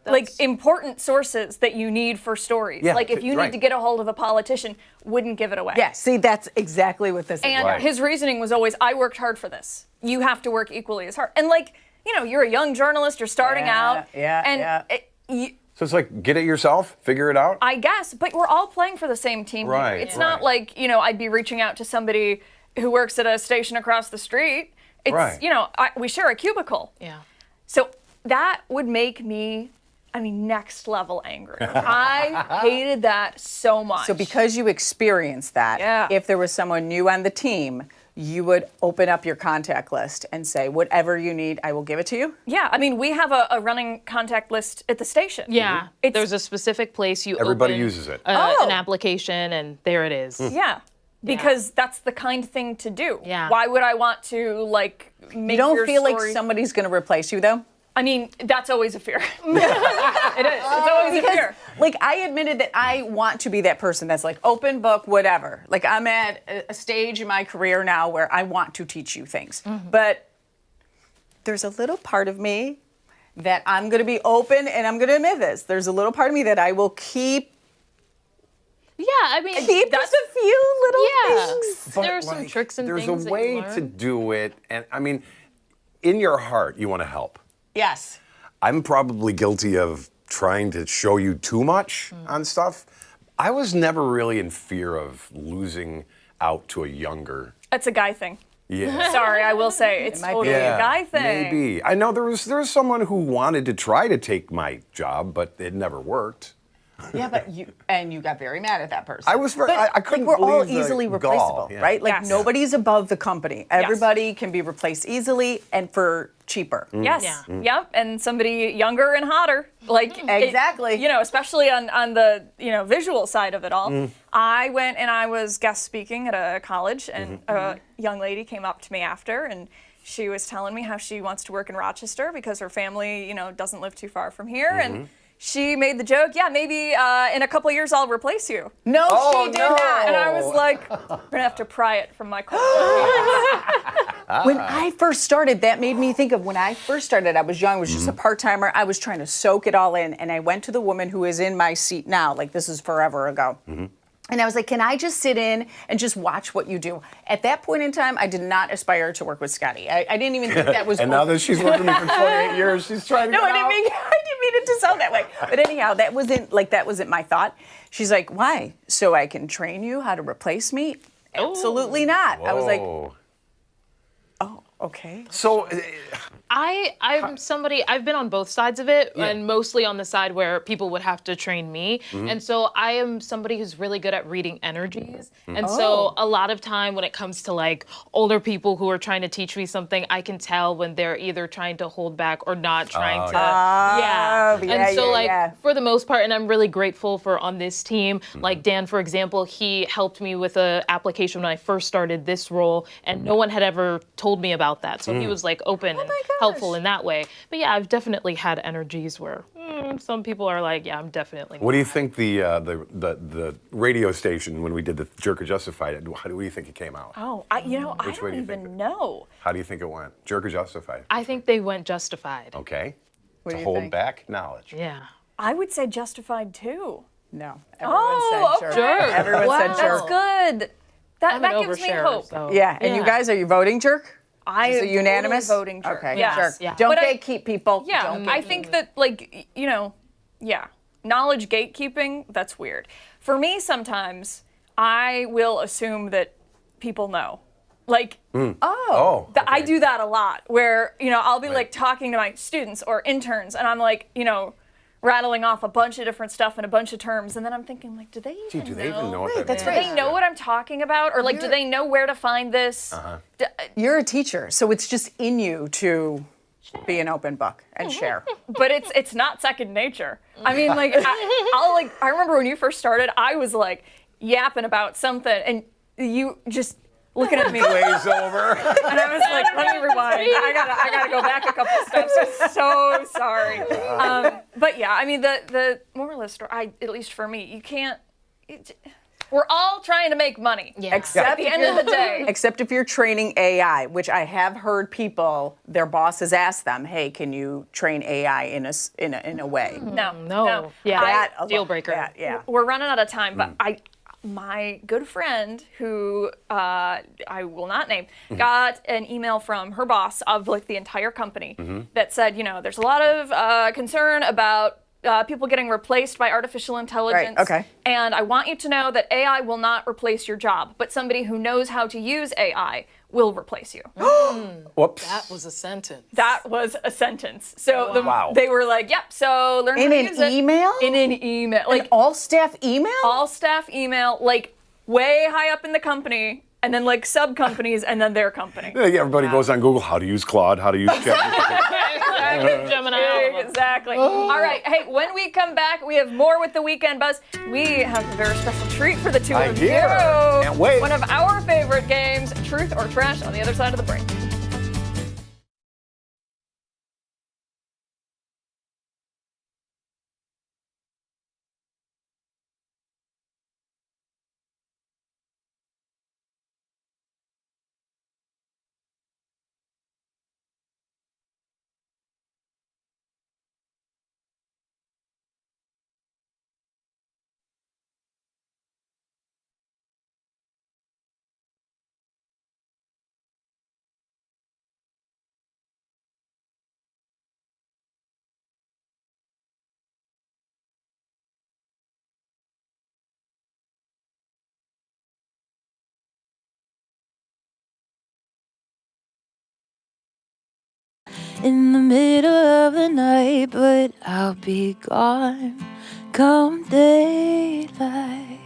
A: Like important sources that you need for stories.
T: Yeah,
A: like if you
T: right.
A: need to get a hold of a politician, wouldn't give it away.
T: Yeah, see, that's exactly what this is.
A: And his reasoning was always, I worked hard for this. You have to work equally as hard. And like, you know, you're a young journalist, you're starting out.
S: So it's like, get it yourself, figure it out?
A: I guess, but we're all playing for the same team here.
S: Right,
A: It's not like, you know, I'd be reaching out to somebody who works at a station across the street. It's,
S: Right.
A: you know, we share a cubicle.
B: Yeah.
A: So that would make me, next level angry. I hated that so much.
T: So because you experienced that, if there was someone new on the team, you would open up your contact list and say, whatever you need, I will give it to you?
A: Yeah, we have a running contact list at the station.
B: Yeah, there's a specific place you
S: Everybody
B: open
S: uses it.
B: an application, and there it is.
A: Yeah, because that's the kind thing to do.
B: Yeah.
A: Why would I want to, like, make
T: You don't
A: your
T: feel like
A: story-
T: somebody's going to replace you, though?
A: That's always a fear. It is. It's always a
T: Because,
A: fear.
T: like, I admitted that I want to be that person that's like open book, whatever. Like, I'm at a stage in my career now where I want to teach you things. But there's a little part of me that I'm going to be open, and I'm going to admit this. There's a little part of me that I will keep.
B: Yeah,
T: keep just a few little things.
S: But,
B: there are some
S: like,
B: tricks and
S: there's
B: things
S: a way
B: that you
S: to
B: learn.
S: do it, and in your heart, you want to help.
T: Yes.
S: I'm probably guilty of trying to show you too much on stuff. I was never really in fear of losing out to a younger.
A: It's a guy thing.
S: Yeah.
A: Sorry, I will say it's totally a guy thing.
S: Maybe. I know there was someone who wanted to try to take my job, but it never worked.
T: Yeah, but you got very mad at that person.
S: I was very.
T: But,
S: I couldn't
T: we're all
S: believe the
T: easily
S: gall,
T: replaceable,
S: yeah.
T: right? Like
A: Yes.
T: nobody's above the company. Everybody can be replaced easily and for cheaper.
A: Yes. Yep. And somebody younger and hotter. Like
T: Exactly.
A: you know, especially on the visual side of it all. I went and I was guest speaking at a college, and a young lady came up to me after, and she was telling me how she wants to work in Rochester because her family, doesn't live too far from here, and she made the joke, yeah, maybe in a couple of years I'll replace you.
T: No, she did not.
A: And I was like, we're gonna have to pry it from my culture.
T: When I first started, that made me think of when I first started. I was young, I was just a part-timer. I was trying to soak it all in, and I went to the woman who is in my seat now, like this is forever ago. And I was like, can I just sit in and just watch what you do? At that point in time, I did not aspire to work with Scotty. I didn't even think that was
S: And now that she's worked with me for 28 years, she's trying to
T: No,
S: get
T: I didn't
S: out.
T: mean it to sound that way. But anyhow, that wasn't my thought. She's like, why? So I can train you how to replace me? Absolutely not. I was like,
S: Whoa.
T: oh, okay.
S: So,
B: I'm somebody, I've been on both sides of it, and mostly on the side where people would have to train me. And so I am somebody who's really good at reading energies. And so a lot of time when it comes to like older people who are trying to teach me something, I can tell when they're either trying to hold back or not trying to. And so for the most part, and I'm really grateful for on this team, like Dan, for example, he helped me with an application when I first started this role, and no one had ever told me about that. So he was like open and helpful in that way. But yeah, I've definitely had energies where some people are like, yeah, I'm definitely not.
S: what do you think the radio station when we did the Jerk or Justified? How do you think it came out?
A: Oh, I
S: Which way
A: don't
S: do you think
A: even know.
S: How do you think it went? Jerk or Justified?
B: I think they went justified.
S: Okay.
T: What do
S: To
T: you
S: hold
T: think?
S: back knowledge.
B: Yeah.
A: I would say justified too.
T: No. Everyone said jerk.
A: Okay.
T: Everyone said
A: That's
T: jerk.
A: good. That
B: I'm an
A: gives me
B: oversharer,
A: hope.
B: so-
T: Yeah, and you guys, are you voting jerk?
A: I
T: Is
A: am
T: it unanimous?
A: totally voting jerk.
T: Okay,
A: Yes.
T: jerk.
B: Yeah.
T: Don't
A: But I-
T: gatekeep people.
A: Yeah,
T: Don't
A: I think that knowledge gatekeeping, that's weird. For me, sometimes I will assume that people know. Like, I do that a lot where, I'll be like talking to my students or interns and I'm like, rattling off a bunch of different stuff and a bunch of terms. And then I'm thinking like, do they even
S: Do they even know what that
T: that's
S: means?
T: right.
A: Do they know what I'm talking about? Or like, do they know where to find this?
T: You're a teacher, so it's just in you to be an open book and share.
A: But it's not second nature. I mean, like, I remember when you first started, I was like yapping about something, and you just looking at me,
S: Glaze over.
A: and I was like, let me rewind. I gotta go back a couple steps. I'm so sorry. But yeah, I mean, the moral of the story, at least for me, you can't. We're all trying to make money.
B: Yeah.
T: Except
A: At the end of the day.
T: Except if you're training AI, which I have heard people, their bosses ask them, "Hey, can you train AI in a way?"
A: No.
B: Yeah.
T: That
B: deal breaker.
T: Yeah.
A: We're running out of time, but my good friend, who I will not name, got an email from her boss of like the entire company that said, there's a lot of concern about people getting replaced by artificial intelligence.
T: Right, okay.
A: And I want you to know that AI will not replace your job, but somebody who knows how to use AI will replace you.
S: Whoops.
B: That was a sentence.
A: That was a sentence. So
S: Wow.
A: they were like, yep, so learn how to use it.
T: email?
A: In an email. Like
T: all staff email?
A: all staff email, like way high up in the company, and then like sub companies, and then their company.
S: Everybody goes on Google, how to use Claude, how to use ChatGPT.
B: Gemini.
A: Exactly. All right. Hey, when we come back, we have more with the Weekend Buzz. We have a very special treat for the two
S: I
A: of
S: hear.
A: you.
S: Can't wait.
A: One of our favorite games, Truth or Trash, on the other side of the break.
U: in the middle of the night, but I'll be gone come daylight.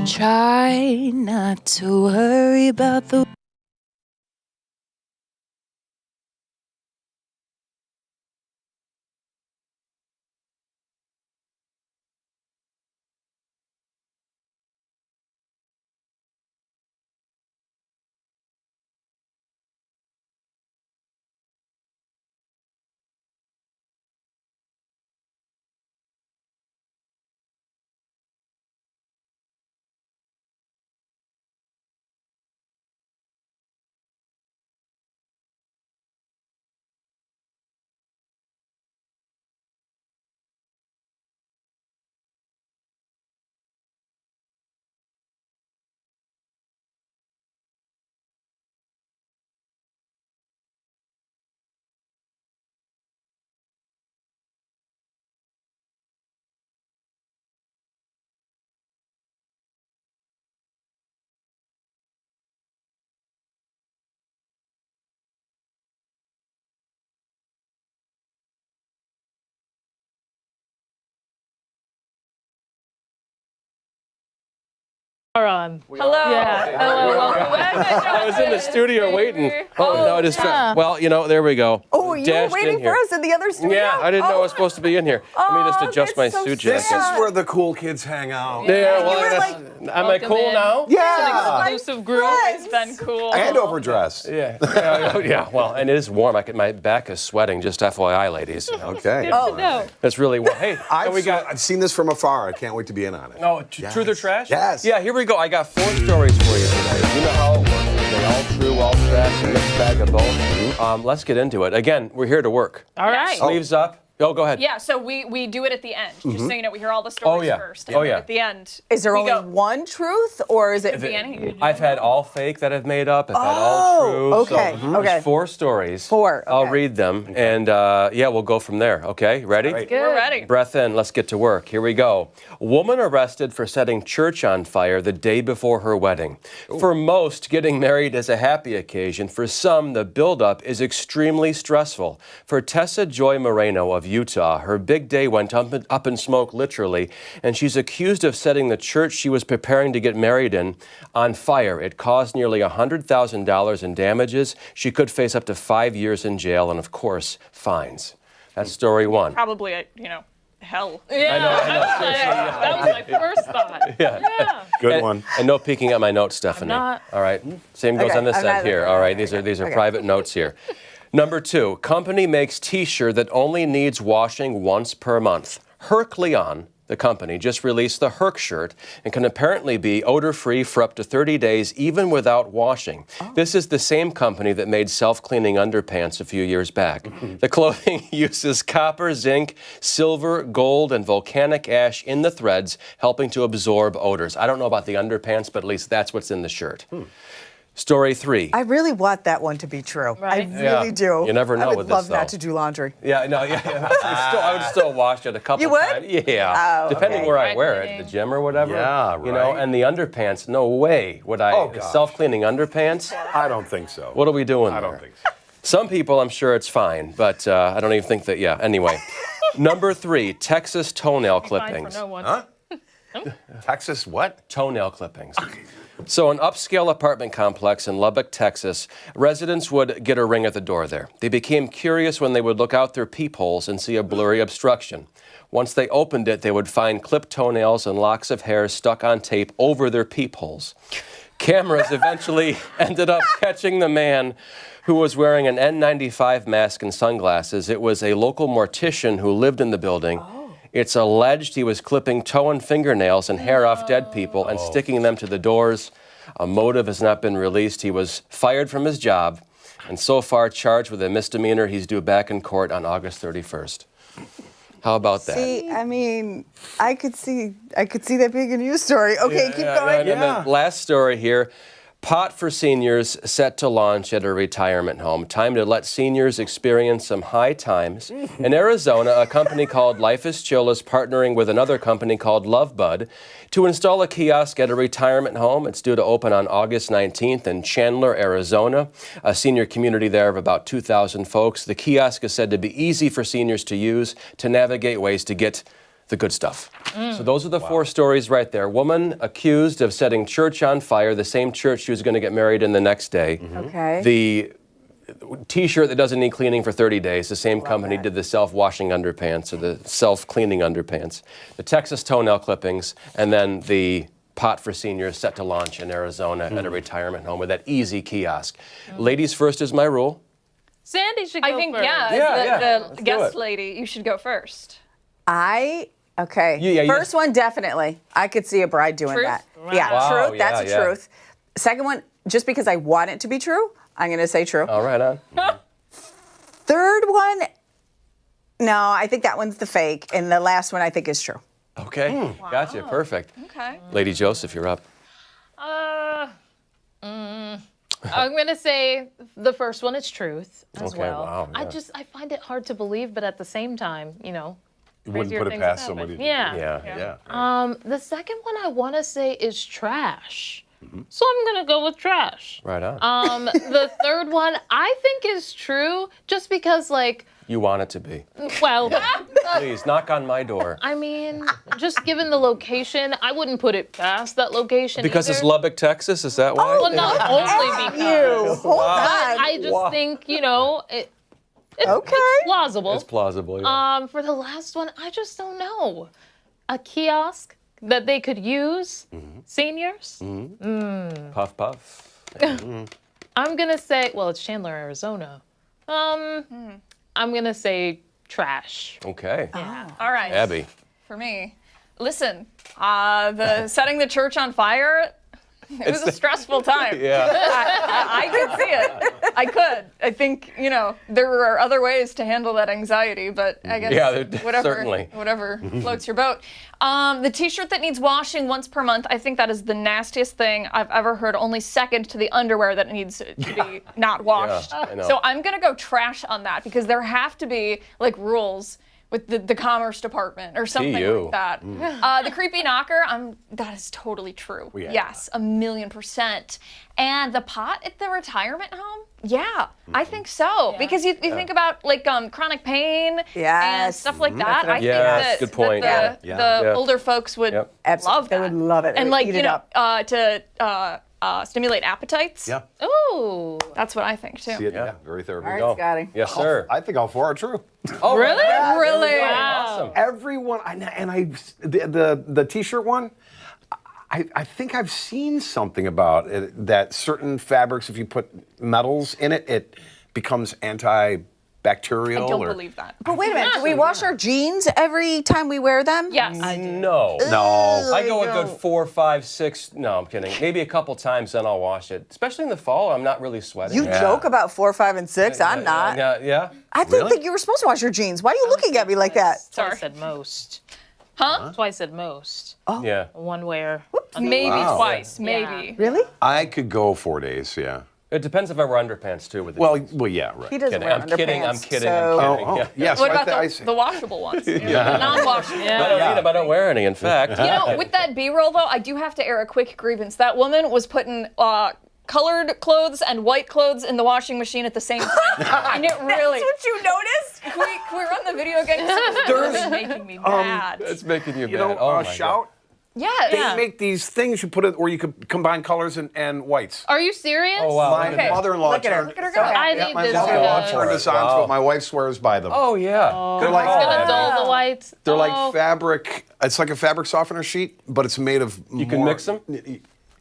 U: Try not to worry about the
B: On.
A: Hello.
B: Yeah. Hello. Welcome back.
C: I was in the studio waiting. Oh, no, I just well, there we go.
T: Oh, you were
C: Dashed in
T: waiting
C: here.
T: for us in the other studio?
C: Yeah, I didn't know I was supposed to be in here. Let me just adjust my
T: that's so
C: suit jacket.
S: This is where the cool kids hang out.
C: Yeah, well,
T: You were
C: that's-
T: like,
C: am I cool now?
S: Yeah.
A: It's an exclusive group. It's been cool.
S: And overdressed.
C: Yeah. Yeah. Well, and it is warm. My back is sweating. Just FYI, ladies.
S: Okay.
B: Good to know.
C: It's really warm. Hey,
S: I've seen this from afar. I can't wait to be in on it.
C: No, truth or trash?
S: Yes.
C: Yeah, here we go. I got 4 stories for you today. You know how it works. They all true, all trash, a mixed bag of both. Let's get into it. Again, we're here to work.
A: All right.
C: Sleeves up. Oh, go ahead.
A: Yeah, so we do it at the end. Just so you know, we hear all the stories
C: yeah.
A: first.
C: Oh,
A: and
C: yeah.
A: At the end,
T: is there
A: we
T: only
A: go.
T: one truth, or is it?
A: At the end.
C: I've had all fake that I've made up. I've had all true.
T: okay,
C: So,
T: okay.
C: There's 4 stories.
T: 4,
C: I'll
T: okay.
C: read them, and we'll go from there. Okay, ready?
A: We're ready.
C: Breath in. Let's get to work. Here we go. Woman arrested for setting church on fire the day before her wedding. For most, getting married is a happy occasion. For some, the buildup is extremely stressful. For Tessa Joy Moreno of Utah, her big day went up in smoke, literally, and she's accused of setting the church she was preparing to get married in on fire. It caused nearly $100,000 in damages. She could face up to 5 years in jail and, of course, fines. That's story 1.
A: Probably, hell.
B: Yeah.
C: I know. Seriously,
B: That was my first thought.
C: Yeah.
S: Good one.
C: And no peeking at my notes, Stephanie.
B: not.
C: All right. Same goes
T: Okay,
C: on this
T: I'm
C: side
T: not-
C: here. All right. These are private notes here. Number 2, company makes T-shirt that only needs washing once per month. Hercleon, the company, just released the Herc shirt and can apparently be odor-free for up to 30 days, even without washing. This is the same company that made self-cleaning underpants a few years back. The clothing uses copper, zinc, silver, gold, and volcanic ash in the threads, helping to absorb odors. I don't know about the underpants, but at least that's what's in the shirt. Story 3.
T: I really want that one to be true.
B: Right.
T: I really do.
C: You never know
T: I would
C: with this,
T: love
C: though.
T: not to do laundry.
C: Yeah, no, yeah. I would still wash it a couple
T: You would?
C: times. Yeah,
T: Oh,
C: depending
T: okay.
C: where I wear it, the gym or whatever.
S: Yeah,
C: You know,
S: right.
C: and the underpants, no way would I.
S: Oh, gosh.
C: Self-cleaning underpants?
S: I don't think so.
C: What are we doing
S: I
C: there?
S: don't think so.
C: Some people, I'm sure it's fine, but I don't even think that, Anyway, number 3, Texas toenail
B: Fine
C: clippings.
B: for no one.
S: Huh? Texas what?
C: Toenail clippings. So an upscale apartment complex in Lubbock, Texas, residents would get a ring at the door there. They became curious when they would look out their peepholes and see a blurry obstruction. Once they opened it, they would find clipped toenails and locks of hair stuck on tape over their peepholes. Cameras eventually ended up catching the man who was wearing an N95 mask and sunglasses. It was a local mortician who lived in the building. It's alleged he was clipping toe and fingernails and hair off dead people and sticking them to the doors. A motive has not been released. He was fired from his job and so far charged with a misdemeanor. He's due back in court on August 31st. How about that?
T: See, I mean, I could see that being a news story. Okay, keep going.
C: And then last story here. Pot for seniors set to launch at a retirement home. Time to let seniors experience some high times. In Arizona, a company called Life is Chill is partnering with another company called Lovebud to install a kiosk at a retirement home. It's due to open on August 19th in Chandler, Arizona, a senior community there of about 2,000 folks. The kiosk is said to be easy for seniors to use to navigate ways to get the good stuff. So those are the 4 stories right there. Woman accused of setting church on fire, the same church she was going to get married in the next day.
T: Okay.
C: The T-shirt that doesn't need cleaning for 30 days. The same company did the self-washing underpants or the self-cleaning underpants. The Texas toenail clippings, and then the pot for seniors set to launch in Arizona at a retirement home with that easy kiosk. Ladies first is my rule.
B: Sandy should go
A: I think,
B: first.
A: the guest lady, you should go first.
T: Okay. First one, definitely. I could see a bride doing
A: Truth?
T: that.
A: Wow.
T: Yeah,
C: Wow,
T: truth. That's
C: yeah,
T: a truth. Second one, just because I want it to be true, I'm going to say true.
C: All right, on.
T: Third one, no, I think that one's the fake. And the last one I think is true.
C: Okay, gotcha, perfect.
A: Okay.
C: Lady Joseph, you're up.
B: I'm going to say the first one is truth as
C: Okay,
B: well.
C: wow, yeah.
B: I find it hard to believe, but at the same time,
S: You wouldn't
B: crazier
S: put it
B: things
S: past
B: have happened.
S: somebody.
B: Yeah. The second one I want to say is trash. So I'm going to go with trash.
C: Right on.
B: The third one I think is true just because, like,
C: You want it to be.
B: well,
C: Please, knock on my door.
B: I mean, just given the location, I wouldn't put it past that location
C: Because it's
B: either.
C: Lubbock, Texas, is that why?
B: Well, not only because.
T: Hold
B: But
T: on.
B: I just think, it's plausible.
C: It's plausible, yeah.
B: For the last one, I just don't know. A kiosk that they could use, seniors.
C: Puff, puff.
B: I'm gonna say, well, it's Chandler, Arizona. I'm gonna say trash.
C: Okay.
A: All right.
C: Abby.
A: For me, listen, the setting the church on fire, it was a stressful time.
C: Yeah.
A: I could see it. I could. I think, there are other ways to handle that anxiety, but I guess
C: certainly.
A: whatever floats your boat. The t-shirt that needs washing once per month, I think that is the nastiest thing I've ever heard, only second to the underwear that needs to be not washed.
C: I know.
A: So I'm going to go trash on that because there have to be rules with the Commerce Department or something like that. The creepy knocker, that is totally true.
S: Yeah.
A: Yes, 1,000,000%. And the pot at the retirement home? Yeah, I think so. Because you think about chronic pain and
T: Yes.
A: stuff like that. I think
C: Yes,
A: that,
C: good point.
A: that the older folks would love that.
T: They would love it.
A: And
T: Eat it up.
A: to stimulate appetites.
S: Yeah.
B: Ooh.
A: That's what I think too.
S: See it? Yeah. Very
T: All
S: therapeutic.
T: right, Scotty.
C: Yes, sir.
S: I think all 4 are true.
C: Oh,
B: Really?
A: Really?
C: Awesome.
S: Everyone, the T-shirt one, I think I've seen something about it, that certain fabrics, if you put metals in it, it becomes antibacterial.
A: I don't believe that.
T: But wait a minute. Do we wash our jeans every time we wear them?
A: Yes.
C: No.
S: No.
C: I go a good 4, 5, 6. No, I'm kidding. Maybe a couple times, then I'll wash it. Especially in the fall, I'm not really sweating.
T: You joke about 4, 5, and 6. I'm not.
C: Yeah.
T: I think that you were supposed to wash your jeans. Why are you looking at me like that?
B: Twice at most.
A: Huh?
B: Twice at most.
C: Yeah.
B: One wear.
A: Maybe
S: Wow.
A: twice. Maybe.
T: Really?
S: I could go 4 days. Yeah.
C: It depends if I wear underpants too. With the
S: Well, yeah, right.
T: He doesn't
C: kidding.
T: wear
C: I'm
T: underpants.
C: kidding. I'm kidding.
T: So...
C: I'm kidding.
S: Oh,
C: Yeah.
S: yeah. So
A: What
S: I
A: about
S: th-
A: the washable ones? The non-washable.
C: I don't need them. I don't wear any. In fact.
A: With that B-roll though, I do have to air a quick grievance. That woman was putting colored clothes and white clothes in the washing machine at the same time. And it really.
T: That's what you noticed?
A: Can we run the video again? This is making me mad.
C: It's making you
S: You
C: mad.
S: know,
C: Oh my
S: Shout.
A: Yes.
S: They make these things you put it where you could combine colors and whites.
B: Are you serious?
C: Oh wow.
S: My
C: Look at that.
S: mother-in-law
T: Look at her.
S: turned.
T: Look at her go.
B: I
S: Yeah,
B: need
S: my
B: this
S: mother-in-law
B: done.
S: turned us on
C: Wow.
S: to it. My wife swears by them.
C: Oh yeah.
S: They're like
B: Gonna dull the whites.
S: they're like fabric. It's like a fabric softener sheet, but it's made of.
C: You can mix them?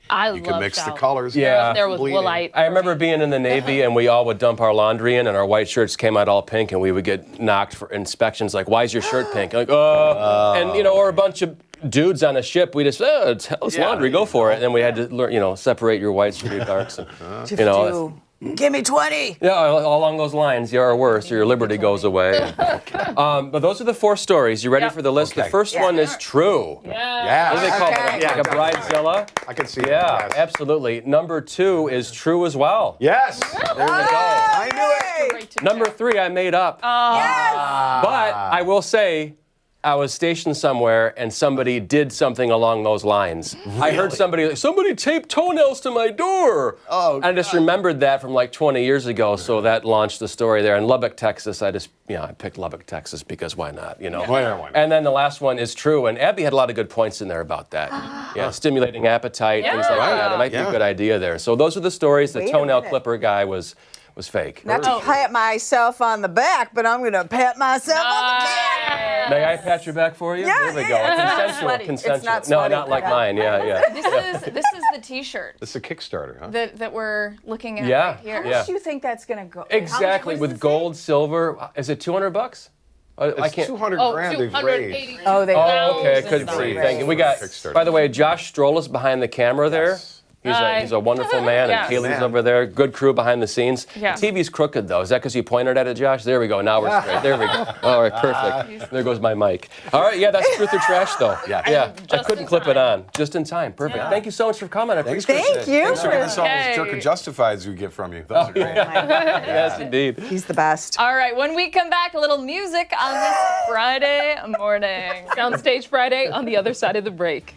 B: I
S: You can
B: love
S: mix the
B: Shout.
S: colors.
C: Yeah.
B: There was
S: Bleeding.
B: Woolite.
C: I remember being in the Navy and we all would dump our laundry in and our white shirts came out all pink and we would get knocked for inspections like, why is your shirt pink? Like, and or a bunch of dudes on a ship, we just, it's laundry, go for it. And then we had to learn, separate your whites from your darks. And,
T: Give me 20.
C: Yeah, along those lines, or worse, your liberty goes away. But those are the 4 stories. You ready for the list?
S: Okay.
C: The first one is true.
S: Yeah.
C: What do they call
T: Okay.
C: it? Like a bridezilla?
S: I can see
C: Yeah,
S: that. Yes.
C: absolutely. Number 2 is true as well.
S: Yes.
C: There we go.
S: I knew it.
C: Number 3, I made up. But I will say, I was stationed somewhere and somebody did something along those lines. I heard somebody taped toenails to my door.
S: Oh,
C: I just remembered that from like 20 years ago, so that launched the story there. In Lubbock, Texas, I picked Lubbock, Texas because why not, you know?
S: Why not?
C: And then the last one is true, and Abby had a lot of good points in there about that. Yeah, stimulating appetite, things like that. It might be a good idea there. So those are the stories. The
T: Wait a
C: toenail
T: minute.
C: clipper guy was fake.
T: Not to pat myself on the back, but I'm going to pat myself on the back.
C: May I pat your back for you?
T: Yeah,
C: There we go.
T: yeah.
C: Consensual.
T: It's not
C: No,
T: sweaty.
C: not like mine. Yeah.
A: This is the T-shirt
S: This is a Kickstarter, huh?
A: that we're looking at
C: Yeah,
A: right here.
T: How much do you think that's going to go?
C: Exactly. With gold, silver. Is it $200? I
S: It's
C: can't.
S: 200 grand they've raised.
T: Oh, they
C: Oh, okay. I couldn't see. Thank you. We got.
S: Kickstarter.
C: By the way, Josh Stroll is behind the camera there. He's a wonderful man,
A: Yes.
C: and Kaylee's
S: Man.
C: over there. Good crew behind the scenes.
A: Yeah.
C: The TV's crooked, though. Is that because you pointed at it, Josh? There we go. Now we're straight. There we go. All right, perfect. There goes my mic. All right, yeah, that's truth or trash, though. Yeah, I couldn't clip it on. Just in time. Perfect. Thank you so much for coming. I appreciate it.
T: Thank you.
S: Thanks for getting us all
A: Okay.
S: those Jerk or Justifieds we get from you. Those are great.
C: Yes, indeed.
T: He's the best.
A: All right, when we come back, a little music on this Friday morning.
B: Soundstage Friday on the other side of the break.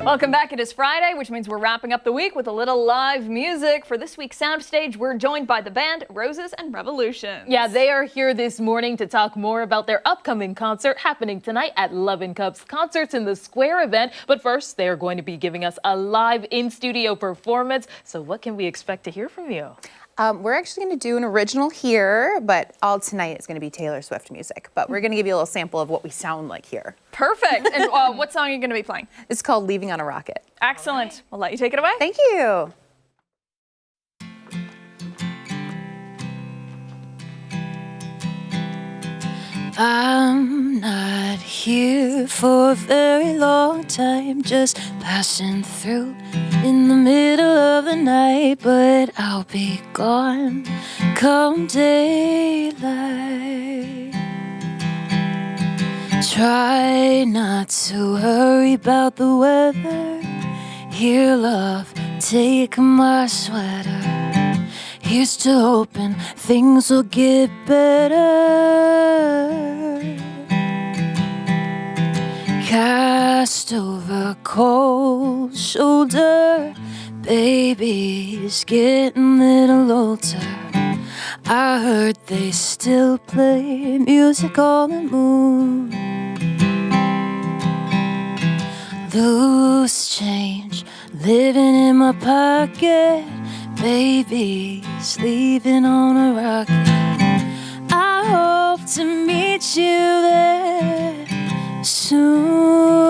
A: Welcome back. It is Friday, which means we're wrapping up the week with a little live music. For this week's Soundstage, we're joined by the band Roses and Revolutions.
B: Yeah, they are here this morning to talk more about their upcoming concert happening tonight at Love and Cups Concerts in the Square event. But first, they are going to be giving us a live in-studio performance. So what can we expect to hear from you?
K: We're actually going to do an original here, but all tonight is going to be Taylor Swift music. But we're going to give you a little sample of what we sound like here.
A: Perfect. And what song are you going to be playing?
K: It's called Leaving on a Rocket.
A: Excellent. We'll let you take it away.
K: Thank you.
U: I'm not here for a very long time, just passing through in the middle of the night, but I'll be gone come daylight. Try not to worry about the weather. Here, love, take my sweater. Here's to hoping things will get better. Cast over cold shoulder, baby's getting a little older. I heard they still play music on the moon. Loose change living in my pocket, baby's leaving on a rocket. I hope to meet you there soon.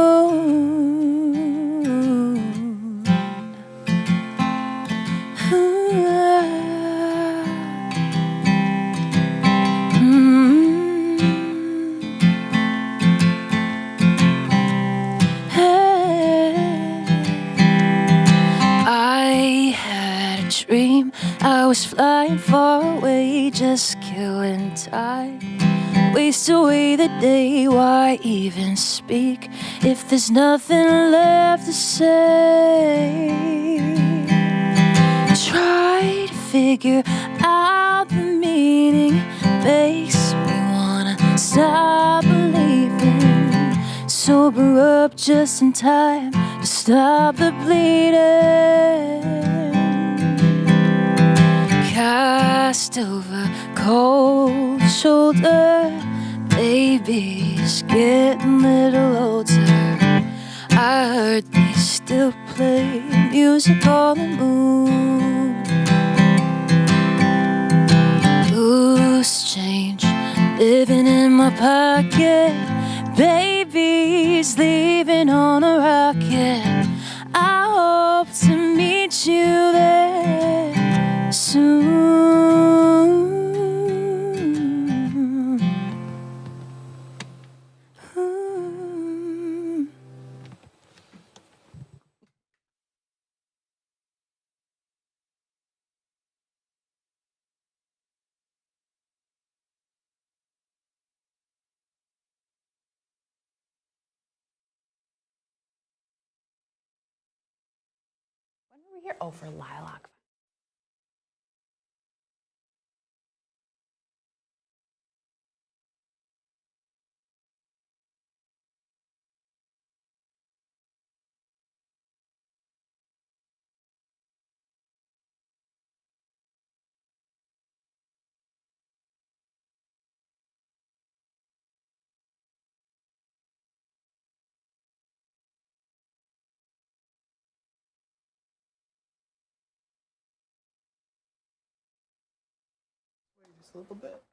U: I had a dream I was flying far away, just killing time. Waste away the day, why even speak if there's nothing left to say? Try to figure out the meaning, makes me wanna stop believing. Sober up just in time to stop the bleeding. Cast over cold shoulder, baby's getting a little older. I heard they still play music on the moon. Loose change living in my pocket, baby's leaving on a rocket. I hope to meet you there soon.
K: When were we here? Oh, for Lilac.
M: Just a little bit.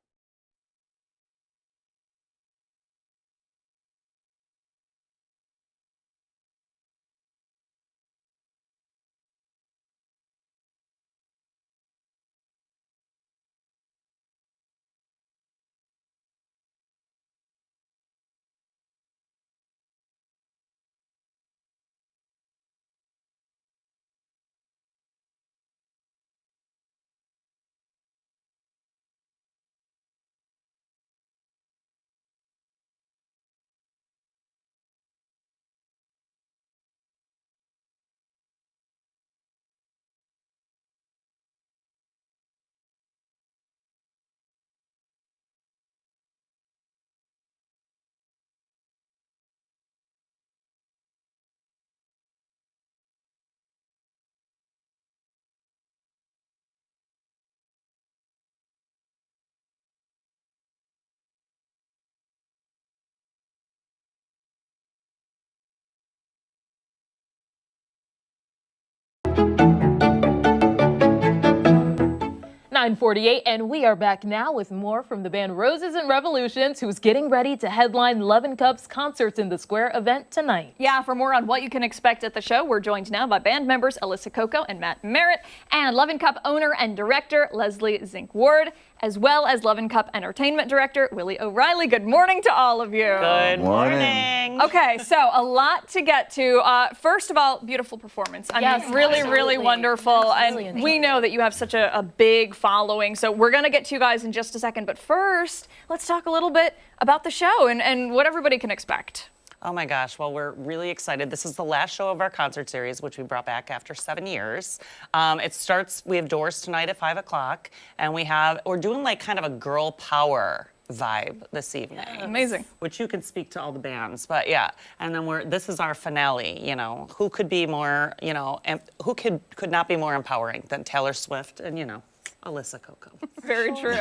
B: .48, and we are back now with more from the band Roses and Revolutions, who's getting ready to headline Love and Cup's Concerts in the Square event tonight.
A: Yeah, for more on what you can expect at the show, we're joined now by band members Alyssa Coco and Matt Merritt, and Love and Cup owner and director Leslie Zink Ward. as well as Love and Cup Entertainment Director Willie O'Reilly. Good morning to all of you.
F: Good morning.
A: Okay, so a lot to get to. First of all, beautiful performance. I mean, really, really wonderful. And we know that you have such a big following, so we're going to get to you guys in just a second. But first, let's talk a little bit about the show and what everybody can expect.
F: Oh my gosh, well, we're really excited. This is the last show of our concert series, which we brought back after 7 years. It starts, we have doors tonight at 5 o'clock, and we're doing like kind of a girl power vibe this evening.
A: Amazing.
F: Which you can speak to all the bands, but yeah. And then this is our finale, you know. Who could be more, you know, who could not be more empowering than Taylor Swift and, you know, Alyssa Coco.
A: Very true.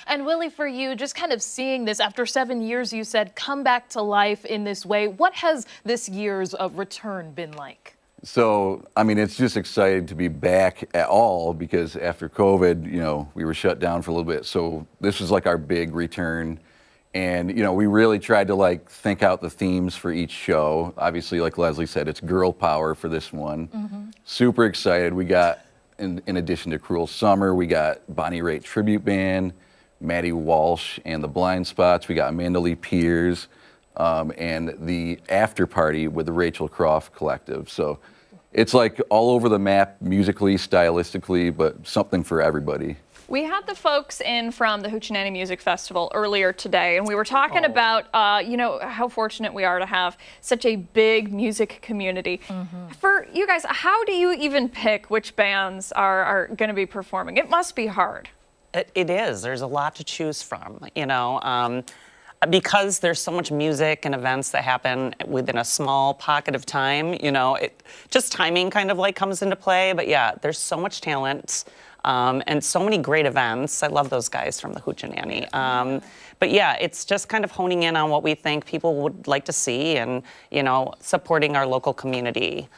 B: And Willie, for you, just kind of seeing this after 7 years, you said, come back to life in this way. What has this year's return been like?
V: So, I mean, it's just exciting to be back at all because after COVID, you know, we were shut down for a little bit. So this is like our big return. And, you know, we really tried to like think out the themes for each show. Obviously, like Leslie said, it's girl power for this one. Super excited. We got, in addition to Cruel Summer, we got Bonnie Raitt Tribute Band, Maddie Walsh and the Blind Spots. We got Amanda Lee Piers, and the after party with the Rachel Croft Collective. So it's like all over the map musically, stylistically, but something for everybody.
A: We had the folks in from the Hoochenanny Music Festival earlier today, and we were talking about, you know, how fortunate we are to have such a big music community. For you guys, how do you even pick which bands are going to be performing? It must be hard.
F: It is. There's a lot to choose from, you know. Because there's so much music and events that happen within a small pocket of time, you know, just timing kind of like comes into play. But yeah, there's so much talent. And so many great events. I love those guys from the Hoochenanny. But yeah, it's just kind of honing in on what we think people would like to see and, you know, supporting our local community.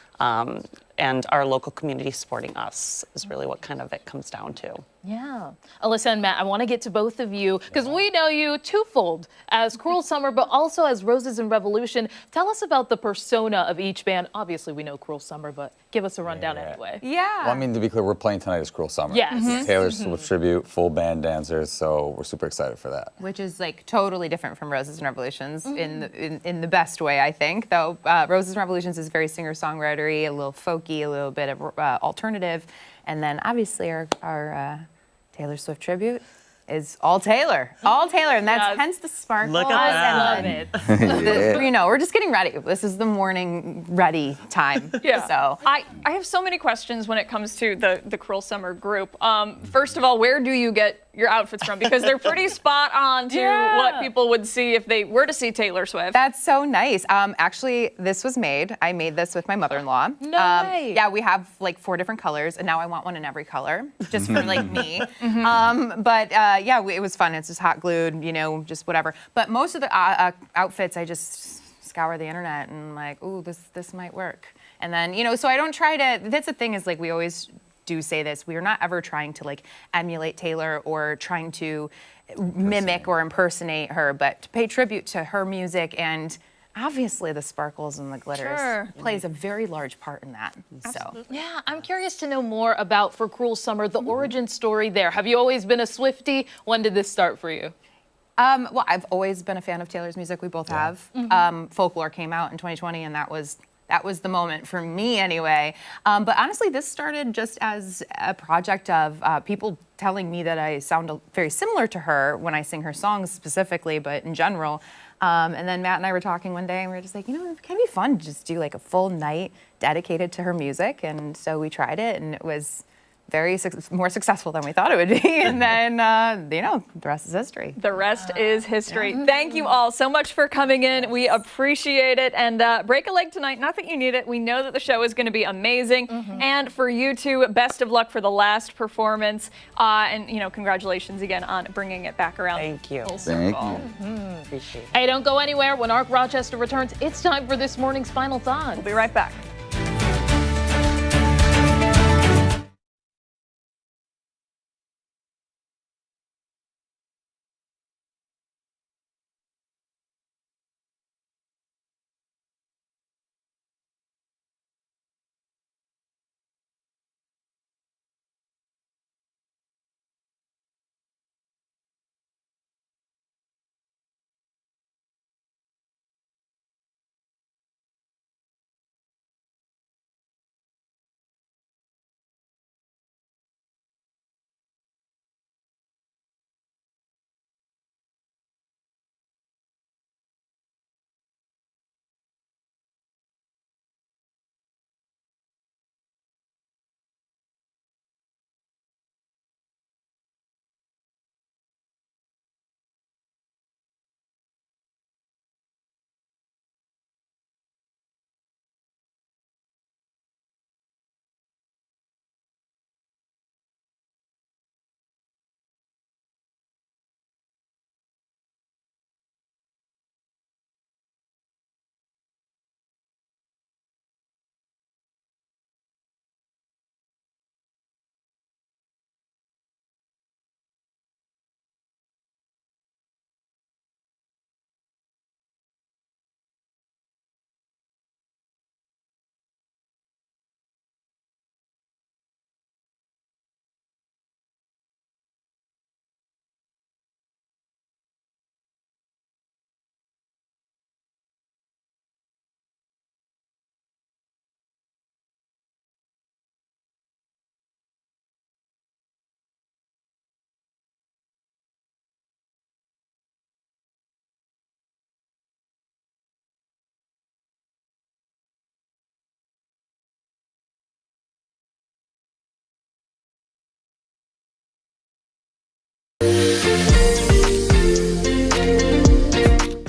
F: And our local community supporting us is really what kind of it comes down to.
B: Yeah. Alyssa and Matt, I want to get to both of you because we know you twofold as Cruel Summer, but also as Roses and Revolution. Tell us about the persona of each band. Obviously, we know Cruel Summer, but give us a rundown anyway.
W: Well, I mean, to be clear, we're playing tonight as Cruel Summer.
B: Yes.
W: This is Taylor Swift tribute, full band dancers, so we're super excited for that.
K: Which is like totally different from Roses and Revolutions in the best way, I think. Though Roses and Revolutions is very singer-songwritery, a little folky, a little bit of alternative, and then obviously our Taylor Swift tribute is all Taylor, and that's hence the sparkle.
F: Look at
K: that. You know, we're just getting ready. This is the morning ready time.
A: Yeah.
K: So
A: I have so many questions when it comes to the Cruel Summer group. First of all, where do you get your outfits from? Because they're pretty spot on to what people would see if they were to see Taylor Swift.
K: That's so nice. Actually, this was made. I made this with my mother-in-law.
B: No way.
K: Yeah, we have like 4 different colors, and now I want one in every color, just for like me. But yeah, it was fun. It's just hot glued, you know, just whatever. But most of the outfits, I just scour the internet and like, ooh, this might work. And then, you know, so I don't try to. That's the thing is like we always do say this. We are not ever trying to like emulate Taylor or trying to mimic or impersonate her, but to pay tribute to her music, and obviously the sparkles and the glitters plays a very large part in that. So
B: yeah, I'm curious to know more about for Cruel Summer, the origin story there. Have you always been a Swiftie? When did this start for you?
K: Well, I've always been a fan of Taylor's music. We both have. Folklore came out in 2020, and that was the moment for me anyway. But honestly, this started just as a project of people telling me that I sound very similar to her when I sing her songs specifically, but in general. And then Matt and I were talking one day, and we were just like, you know, it can be fun to just do like a full night dedicated to her music. And so we tried it, and it was more successful than we thought it would be. And then, you know, the rest is history.
A: The rest is history. Thank you all so much for coming in. We appreciate it. And break a leg tonight. Not that you need it. We know that the show is going to be amazing. And for you two, best of luck for the last performance. And, you know, congratulations again on bringing it back around.
F: Thank you.
V: Thank you.
F: Appreciate it.
B: Hey, don't go anywhere. When Arc Rochester returns, it's time for this morning's Final Thoughts.
A: We'll be right back.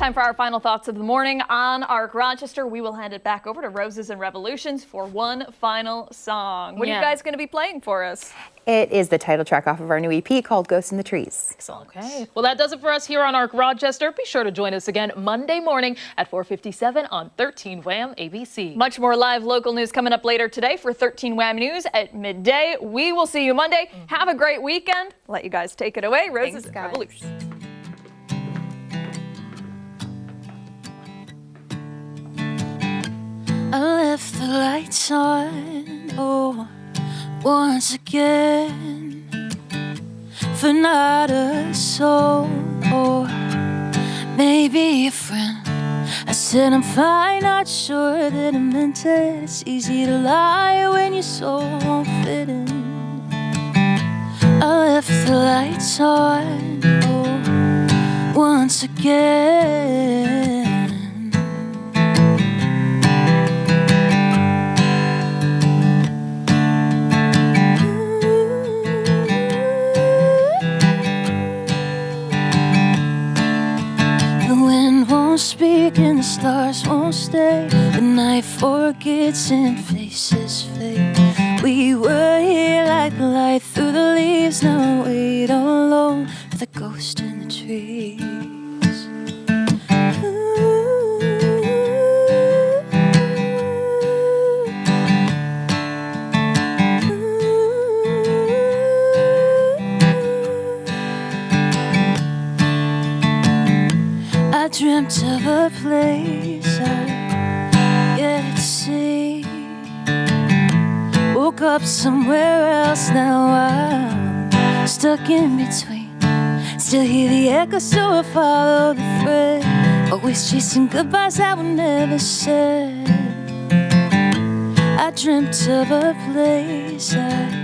A: Time for our final thoughts of the morning on Arc Rochester. We will hand it back over to Roses and Revolutions for one final song. What are you guys going to be playing for us?
H: It is the title track off of our new EP called Ghosts in the Trees.
A: Excellent.
B: Okay. Well, that does it for us here on Arc Rochester. Be sure to join us again Monday morning at 4:57 on 13 Wham ABC.
A: Much more live local news coming up later today for 13 Wham News at midday. We will see you Monday. Have a great weekend. Let you guys take it away. Roses and Revolutions.
U: I left the lights on, oh, once again, for not a soul, or maybe a friend. I said I'm fine, not sure that I meant it. It's easy to lie when your soul won't fit in. I left the lights on, oh, once again. Speak and the stars won't stay. The night forgets and faces fade. We were here like the light through the leaves. Now I wait alone for the ghost in the trees. I dreamt of a place I'd yet to see. Woke up somewhere else, now I'm stuck in between. Still hear the echo, so I follow the thread. Always chasing goodbyes that were never said. I dreamt of a place I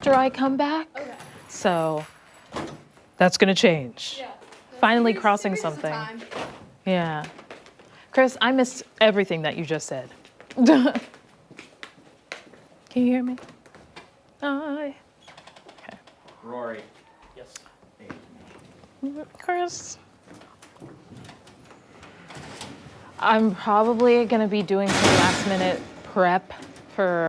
B: after I come back. Okay. So that's gonna change. Yeah. Finally crossing something. Yeah. Chris, I missed everything that you just said. Can you hear me? Hi. Okay.
M: Rory. Yes.
B: Chris. I'm probably gonna be doing some last minute prep for